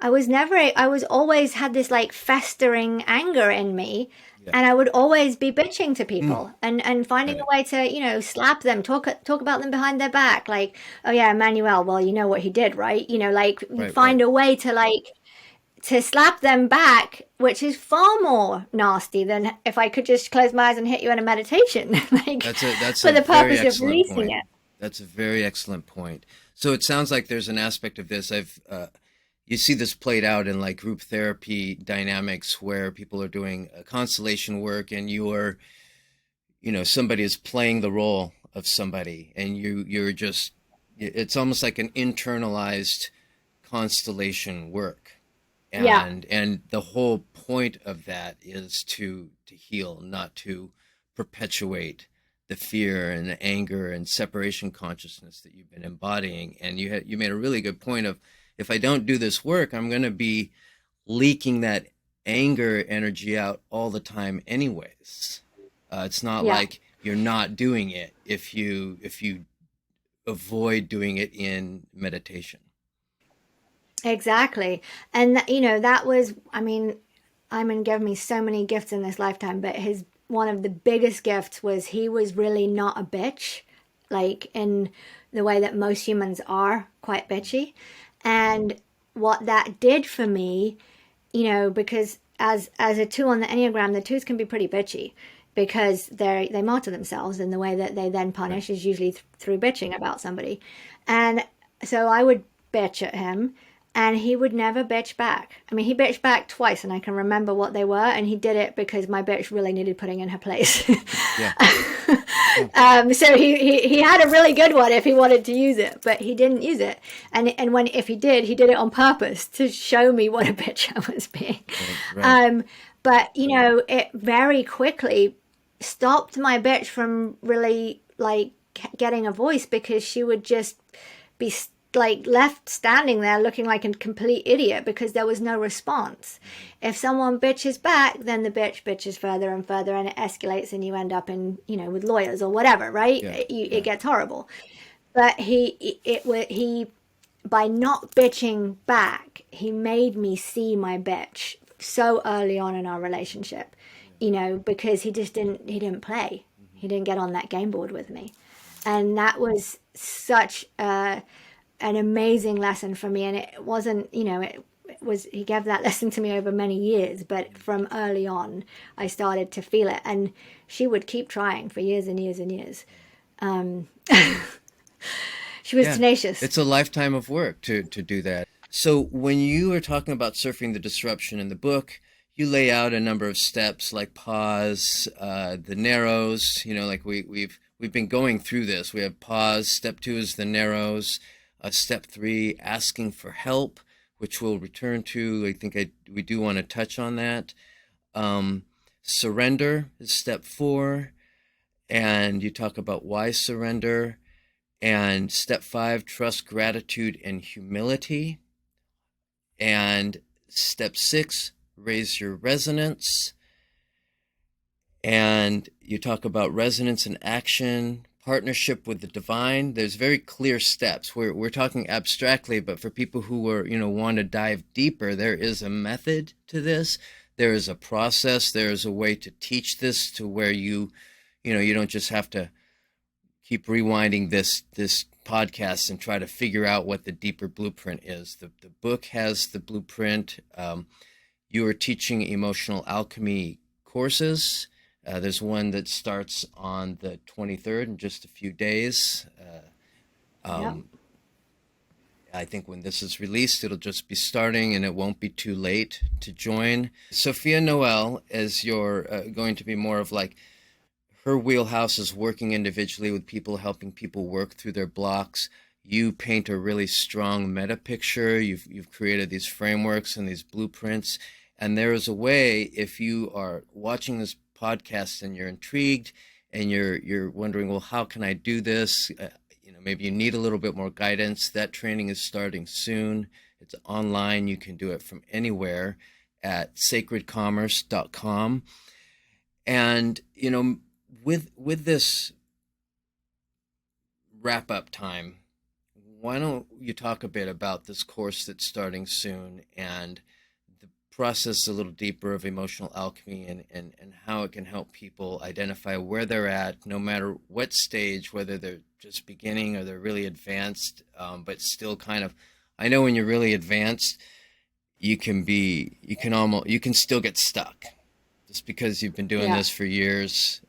Speaker 2: I was always had this like festering anger in me.
Speaker 1: Yeah.
Speaker 2: And I would always be bitching to people and finding
Speaker 1: Got
Speaker 2: a
Speaker 1: it.
Speaker 2: way to, slap them, talk about them behind their back. Like, oh yeah, Emmanuel, well, you know what he did, right? Like
Speaker 1: Right.
Speaker 2: find
Speaker 1: Right.
Speaker 2: a way to slap them back, which is far more nasty than if I could just close my eyes and hit you in a meditation, like
Speaker 1: That's
Speaker 2: for
Speaker 1: a
Speaker 2: the
Speaker 1: very
Speaker 2: purpose of
Speaker 1: excellent
Speaker 2: releasing
Speaker 1: point.
Speaker 2: it.
Speaker 1: That's a very excellent point. So it sounds like there's an aspect of this. You see this played out in like group therapy dynamics where people are doing constellation work, and somebody is playing the role of somebody, and you're just, it's almost like an internalized constellation work.
Speaker 2: Yeah,
Speaker 1: And the whole point of that is to heal, not to perpetuate the fear and the anger and separation consciousness that you've been embodying. And you made a really good point of, if I don't do this work, I'm going to be leaking that anger energy out all the time anyways. It's not
Speaker 2: yeah.
Speaker 1: like you're not doing it if you avoid doing it in meditation.
Speaker 2: Exactly. And that was, I mean, Iman gave me so many gifts in this lifetime, but his one of the biggest gifts was he was really not a bitch, like in the way that most humans are quite bitchy. And what that did for me, because as a two on the Enneagram, the twos can be pretty bitchy, because they martyr themselves, and the way that they then
Speaker 1: Right.
Speaker 2: punish is usually through bitching about somebody. And so I would bitch at him, and he would never bitch back. I mean, he bitched back twice, and I can remember what they were, and he did it because my bitch really needed putting in her place.
Speaker 1: Yeah. Yeah.
Speaker 2: So he had a really good one if he wanted to use it, but he didn't use it. And when if he did it on purpose to show me what a bitch I was being.
Speaker 1: Right. Right.
Speaker 2: But it very quickly stopped my bitch from really like getting a voice, because she would just be like left standing there looking like a complete idiot because there was no response. If someone bitches back, then the bitch bitches further and further, and it escalates, and you end up in, with lawyers or whatever, right?
Speaker 1: Yeah.
Speaker 2: It
Speaker 1: Yeah.
Speaker 2: gets horrible. But he by not bitching back, he made me see my bitch so early on in our relationship,
Speaker 1: Yeah.
Speaker 2: because he didn't play.
Speaker 1: Hmm.
Speaker 2: He didn't get on that game board with me. And that was such an amazing lesson for me. And it wasn't, it was, he gave that lesson to me over many years, but from early on, I started to feel it. And she would keep trying for years and years and years. Um, she was
Speaker 1: Yeah,
Speaker 2: tenacious.
Speaker 1: it's a lifetime of work to do that. So when you are talking about surfing the disruption in the book, you lay out a number of steps like pause, the narrows. Like we've been going through this. We have pause. Step two is the narrows. Step three, asking for help, which we'll return to. We do want to touch on that. Um, Surrender is step four, and you talk about why surrender. And step five, trust, gratitude, and humility. And step six, raise your resonance. And you talk about resonance and action, partnership with the divine. There's very clear steps. We're talking abstractly, but for people who want to dive deeper, there is a method to this. There is a process. There is a way to teach this to where you don't just have to keep rewinding this podcast and try to figure out what the deeper blueprint is. The book has the blueprint. You are teaching emotional alchemy courses. There's one that starts on the 23rd in just a few days.
Speaker 2: Yep.
Speaker 1: Um, I think when this is released, it'll just be starting and it won't be too late to join. Sophia Noel, as you're going to be more of like her wheelhouse is working individually with people, helping people work through their blocks. You paint a really strong meta picture. You've created these frameworks and these blueprints. And there is a way, if you are watching this podcast and you're intrigued and you're wondering, well, how can I do this? Maybe you need a little bit more guidance. That training is starting soon. It's online. You can do it from anywhere at sacredcommerce.com. And with this wrap up time, why don't you talk a bit about this course that's starting soon and the process a little deeper of emotional alchemy and how it can help people identify where they're at, no matter what stage, whether they're just beginning or they're really advanced, but still kind of, I know when you're really advanced, you can still get stuck just because you've been doing
Speaker 2: Yeah.
Speaker 1: this for years.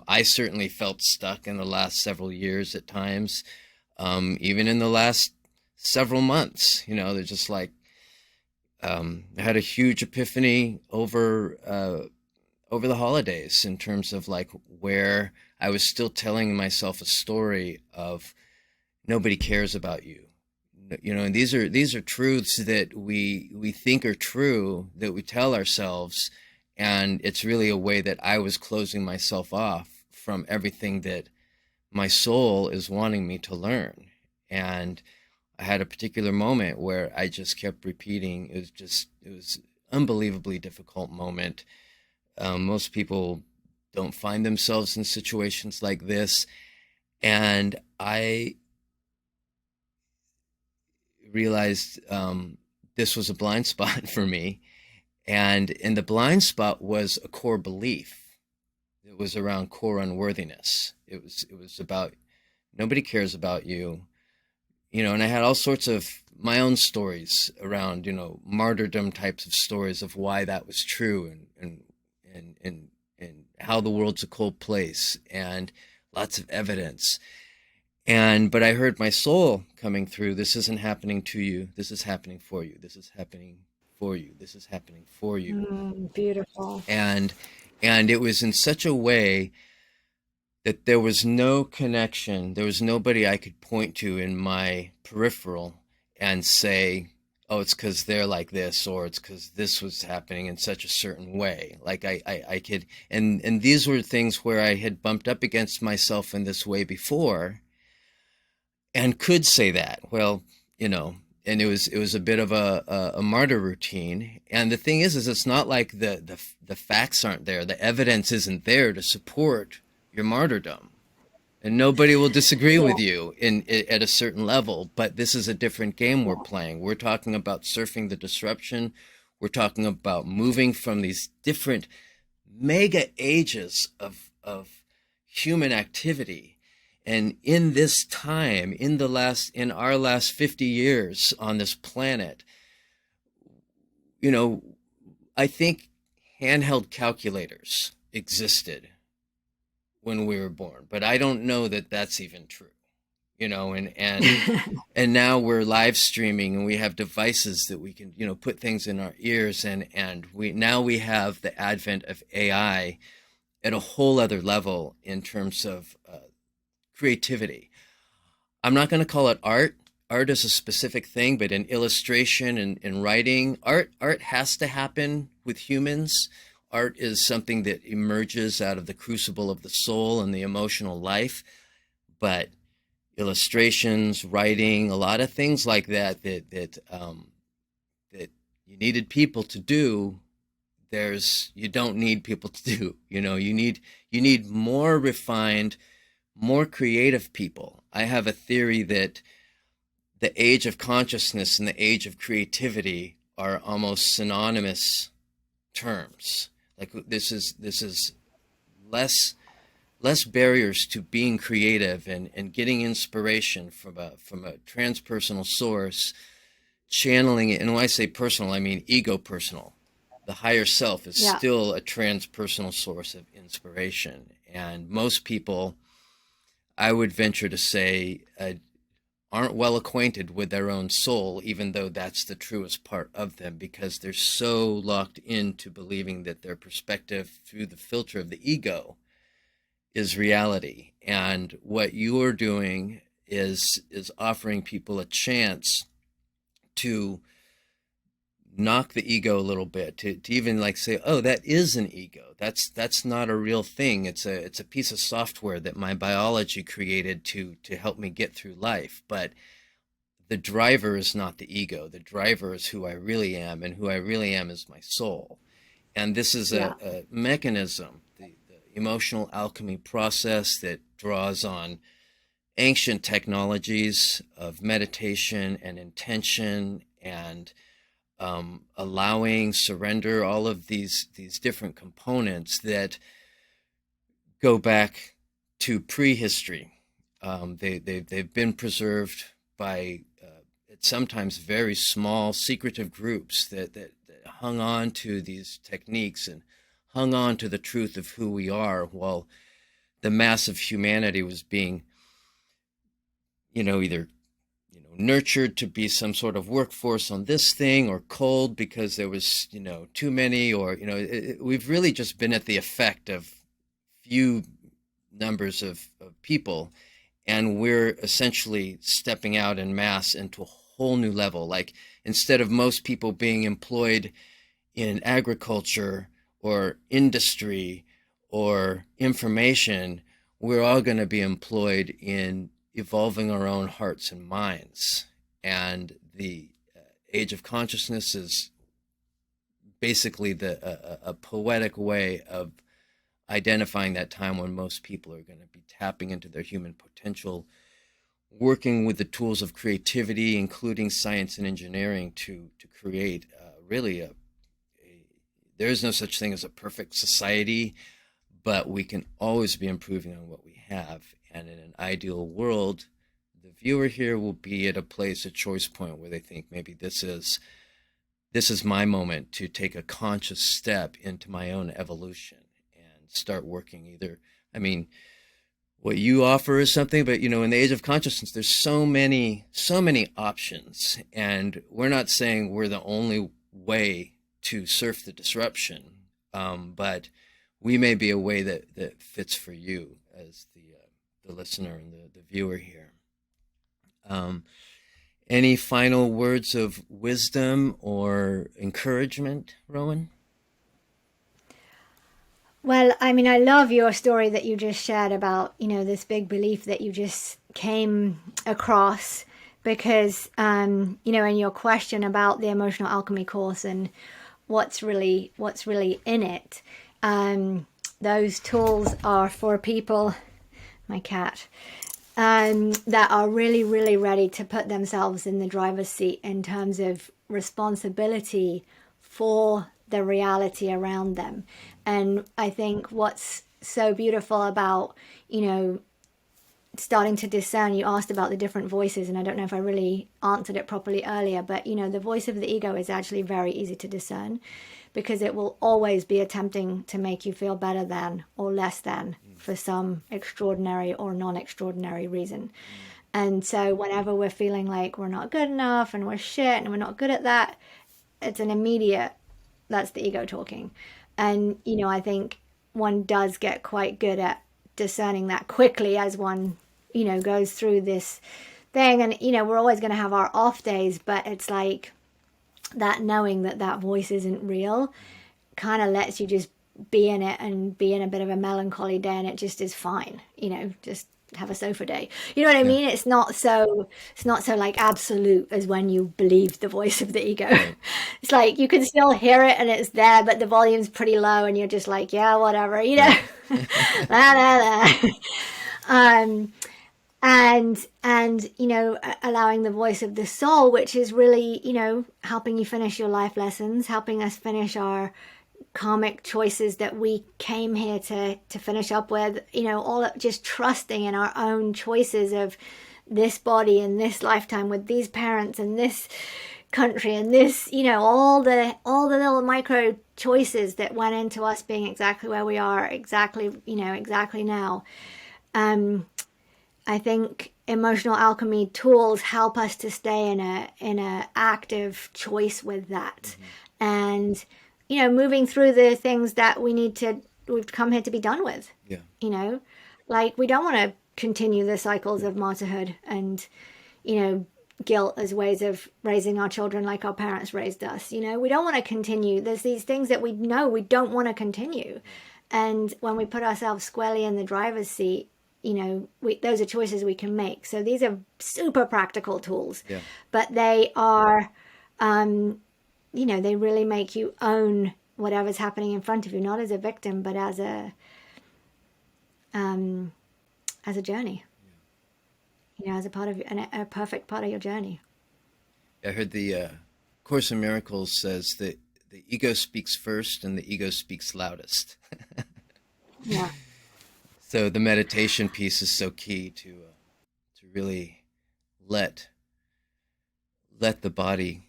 Speaker 1: I certainly felt stuck in the last several years at times, even in the last several months. They're just like I had a huge epiphany over the holidays in terms of like where I was still telling myself a story of nobody cares about you. And these are truths that we think are true, that we tell ourselves, and it's really a way that I was closing myself off from everything that my soul is wanting me to learn. And I had a particular moment where I just kept repeating. It was unbelievably difficult moment. Most people don't find themselves in situations like this, and I realized this was a blind spot for me. And the blind spot was a core belief. It was around core unworthiness. It was about nobody cares about you. And I had all sorts of my own stories around, martyrdom types of stories of why that was true, and how the world's a cold place, and lots of evidence. But I heard my soul coming through. This isn't happening to you. This is happening for you. This is happening for you. This is happening for you.
Speaker 2: Beautiful.
Speaker 1: And and it was in such a way that there was no connection. There was nobody I could point to in my peripheral and say, oh, it's because they're like this, or it's because this was happening in such a certain way. Like I could, and these were things where I had bumped up against myself in this way before and could say that. Well, you know, and it was a bit of a martyr routine. And the thing is it's not like the facts aren't there, the evidence isn't there to support your martyrdom, and nobody will disagree
Speaker 2: Yeah.
Speaker 1: with you at a certain level. But this is a different game we're playing. We're talking about surfing the disruption. We're talking about moving from these different mega ages of human activity. And in this time, in our last 50 years on this planet, you know, I think handheld calculators existed when we were born, but I don't know that that's even true. And now we're live streaming, and we have devices that we can, put things in our ears, and we have the advent of AI at a whole other level in terms of creativity. I'm not going to call it art. Art is a specific thing, but in illustration and in writing, art has to happen with humans. Art is something that emerges out of the crucible of the soul and the emotional life. But illustrations, writing, a lot of things like that you needed people to do. You don't need people to do. You need more refined, more creative people. I have a theory that the age of consciousness and the age of creativity are almost synonymous terms. Like this is less less barriers to being creative and getting inspiration from a transpersonal source, channeling it. And when I say personal, I mean ego personal. The higher self is
Speaker 2: Yeah.
Speaker 1: still a transpersonal source of inspiration. And most people, I would venture to say, aren't well acquainted with their own soul, even though that's the truest part of them, because they're so locked into believing that their perspective through the filter of the ego is reality. And what you're doing is offering people a chance to knock the ego a little bit, to even like say, oh, that is an ego, that's not a real thing, it's a piece of software that my biology created to help me get through life. But the driver is not the ego. The driver is who I really am, and who I really am is my soul. And this is
Speaker 2: Yeah.
Speaker 1: a mechanism, the emotional alchemy process, that draws on ancient technologies of meditation and intention, and allowing surrender, all of these different components that go back to prehistory. They've been preserved by sometimes very small secretive groups that hung on to these techniques and hung on to the truth of who we are, while the mass of humanity was being, either nurtured to be some sort of workforce on this thing, or cold because there was too many, or we've really just been at the effect of few numbers of people, and we're essentially stepping out in mass into a whole new level. Like, instead of most people being employed in agriculture or industry or information, we're all going to be employed in evolving our own hearts and minds. And the age of consciousness is basically a poetic way of identifying that time when most people are going to be tapping into their human potential, working with the tools of creativity, including science and engineering, to create really there is no such thing as a perfect society, but we can always be improving on what we have. And in an ideal world, the viewer here will be at a place, a choice point, where they think maybe this is my moment to take a conscious step into my own evolution and start working. Either, I mean, what you offer is something, but in the age of consciousness, there's so many options, and we're not saying we're the only way to surf the disruption, but we may be a way that fits for you as the listener and the viewer here. Um, any final words of wisdom or encouragement, Rowan?
Speaker 2: Well, I mean, I love your story that you just shared about, this big belief that you just came across because in your question about the Emotional Alchemy course and what's really in it, those tools are for people, my cat, that are really, really ready to put themselves in the driver's seat in terms of responsibility for the reality around them. And I think what's so beautiful about, starting to discern, you asked about the different voices, and I don't know if I really answered it properly earlier, but the voice of the ego is actually very easy to discern, because it will always be attempting to make you feel better than or less than for some extraordinary or non-extraordinary reason. And so whenever we're feeling like we're not good enough and we're shit and we're not good at that, it's an immediate, that's the ego talking. And I think one does get quite good at discerning that quickly as one goes through this thing. And we're always going to have our off days, but it's like that knowing that that voice isn't real kind of lets you just be in it and be in a bit of a melancholy day, and it just is fine. Just have a sofa day. You know what I
Speaker 1: Yeah.
Speaker 2: mean? It's not so like absolute as when you believe the voice of the ego.
Speaker 1: Right.
Speaker 2: It's like you can still hear it and it's there, but the volume's pretty low and you're just like, yeah, whatever,
Speaker 1: Right.
Speaker 2: la la la. um and allowing the voice of the soul, which is really helping you finish your life lessons, helping us finish our karmic choices that we came here to finish up with, all just trusting in our own choices of this body and this lifetime with these parents and this country and this, all the little micro choices that went into us being exactly where we are exactly now. I think emotional alchemy tools help us to stay in a active choice with that. And moving through the things that we've come here to be done with.
Speaker 1: Yeah.
Speaker 2: Like we don't want to continue the cycles of martyrhood and guilt as ways of raising our children like our parents raised us. We don't want to continue. There's these things that we know we don't want to continue. And when we put ourselves squarely in the driver's seat, those are choices we can make. So these are super practical tools,
Speaker 1: Yeah.
Speaker 2: but they are, they really make you own whatever's happening in front of you, not as a victim, but as a journey, as a part of a perfect part of your journey.
Speaker 1: I heard the Course in Miracles says that the ego speaks first and the ego speaks loudest.
Speaker 2: Yeah.
Speaker 1: So the meditation piece is so key to really let the body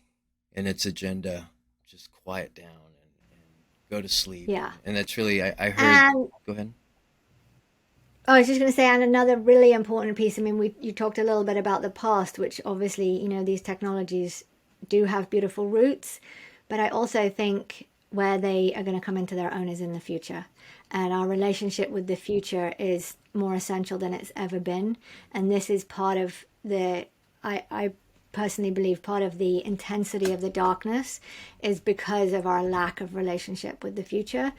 Speaker 1: and its agenda just quiet down and go to sleep.
Speaker 2: Yeah.
Speaker 1: And that's really I heard.
Speaker 2: And
Speaker 1: Go ahead.
Speaker 2: I was just going to say, and another really important piece. I mean, you talked a little bit about the past, which obviously, these technologies do have beautiful roots, but I also think where they are going to come into their own is in the future. And our relationship with the future is more essential than it's ever been. And this is part of I personally believe part of the intensity of the darkness is because of our lack of relationship with the future.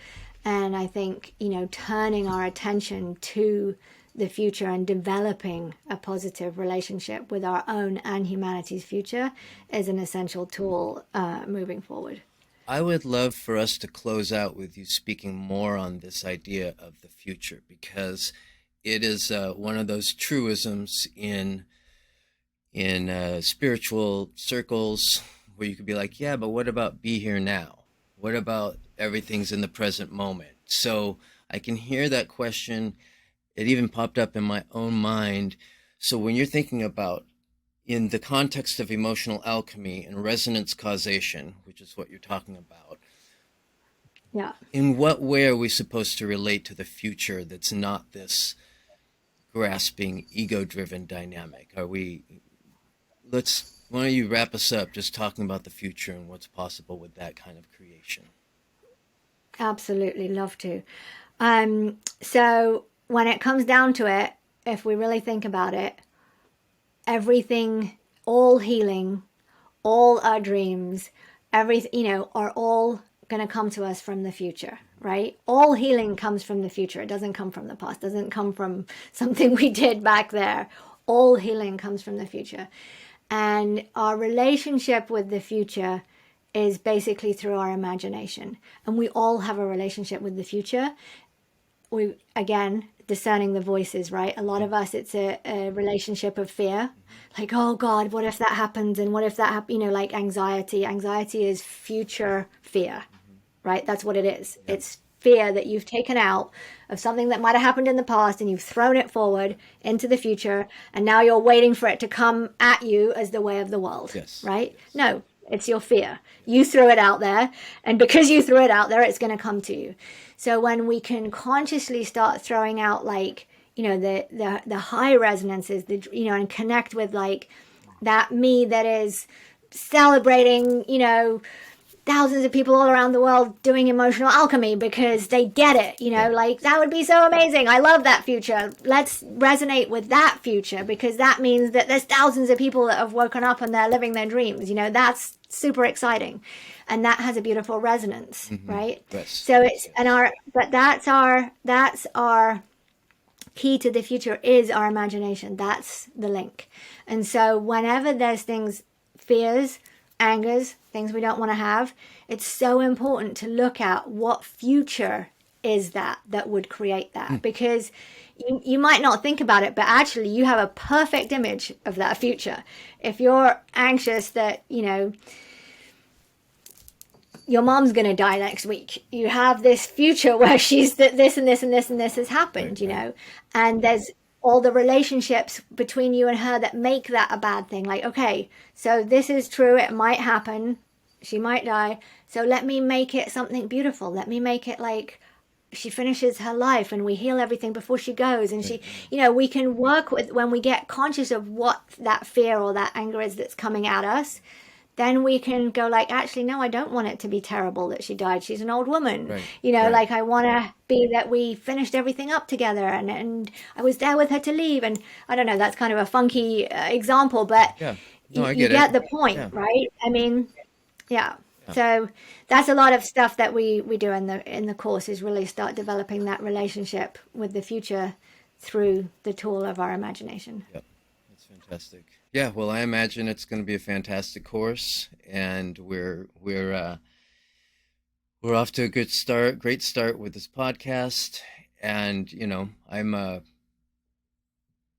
Speaker 2: And I think, turning our attention to the future and developing a positive relationship with our own and humanity's future is an essential tool moving forward.
Speaker 1: I would love for us to close out with you speaking more on this idea of the future, because it is one of those truisms in spiritual circles where you could be like, yeah, but what about be here now? What about everything's in the present moment? So I can hear that question. It even popped up in my own mind. So when you're thinking about in the context of emotional alchemy and resonance causation, which is what you're talking about,
Speaker 2: Yeah.
Speaker 1: in what way are we supposed to relate to the future that's not this grasping, ego-driven dynamic? Why don't you wrap us up just talking about the future and what's possible with that kind of creation?
Speaker 2: Absolutely, love to. So when it comes down to it, if we really think about it, everything, all healing, all our dreams, everything, are all going to come to us from the future, right? All healing comes from the future. It doesn't come from the past. It doesn't come from something we did back there. All healing comes from the future. And our relationship with the future is basically through our imagination. And we all have a relationship with the future. We, again, discerning the voices, right? A lot of us, it's a relationship of fear. Like, oh God, what if that happens? And what if that happens? You know, like anxiety. Anxiety is future fear, right? That's what it is.
Speaker 1: Yeah.
Speaker 2: It's fear that you've taken out of something that might have happened in the past and you've thrown it forward into the future. And now you're waiting for it to come at you as the way of the world,
Speaker 1: Yes.
Speaker 2: right?
Speaker 1: Yes.
Speaker 2: No, it's your fear. You threw it out there. And because you threw it out there, it's going to come to you. So when we can consciously start throwing out, like, you know, the high resonances, you know, and connect with like that me that is celebrating, you know, thousands of people all around the world doing emotional alchemy because they get it, you know, like that would be so amazing. I love that future. Let's resonate with that future, because that means that there's thousands of people that have woken up and they're living their dreams. You know, that's super exciting. And that has a beautiful resonance, right?
Speaker 1: Yes.
Speaker 2: So it's, but that's our key to the future is our imagination. That's the link. And so whenever there's things, fears, angers, things we don't want to have, it's so important to look at what future is that would create that. Because you might not think about it, but actually you have a perfect image of that future. If you're anxious that, you know, your mom's going to die next week, you have this future where she's this and this and this and this has happened, you know, and there's all the relationships between you and her that make that a bad thing. Like, okay, so this is true. It might happen. She might die. So let me make it something beautiful. Let me make it like she finishes her life and we heal everything before she goes. And she, you know, we can work with, when we get conscious of what that fear or that anger is that's coming at us, then we can go like, actually, no, I don't want it to be terrible that she died. She's an old woman. You know, like I want to be that we finished everything up together and I was there with her to leave. And I don't know, that's kind of a funky example, but you get the point, right? I mean, yeah. So that's a lot of stuff that we do in the course, is really start developing that relationship with the future through the tool of our imagination.
Speaker 1: Yep. That's fantastic. Yeah, well, I imagine it's going to be a fantastic course, and we're off to a great start with this podcast, and you know, I'm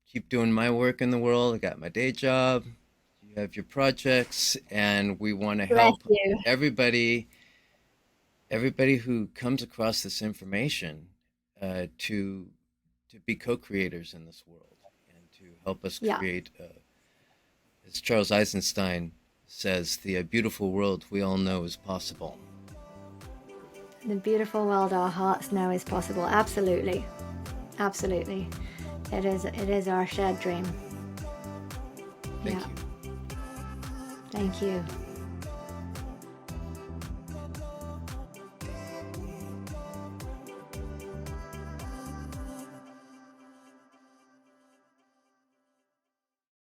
Speaker 1: keep doing my work in the world. I got my day job. You have your projects, and we want to
Speaker 2: Bless
Speaker 1: help
Speaker 2: you.
Speaker 1: everybody who comes across this information to be co-creators in this world and to help us
Speaker 2: Yeah.
Speaker 1: create. As Charles Eisenstein says, the beautiful world we all know is possible.
Speaker 2: The beautiful world our hearts know is possible. Absolutely. Absolutely. It is our shared dream.
Speaker 1: Thank
Speaker 2: Yeah.
Speaker 1: you.
Speaker 2: Thank you.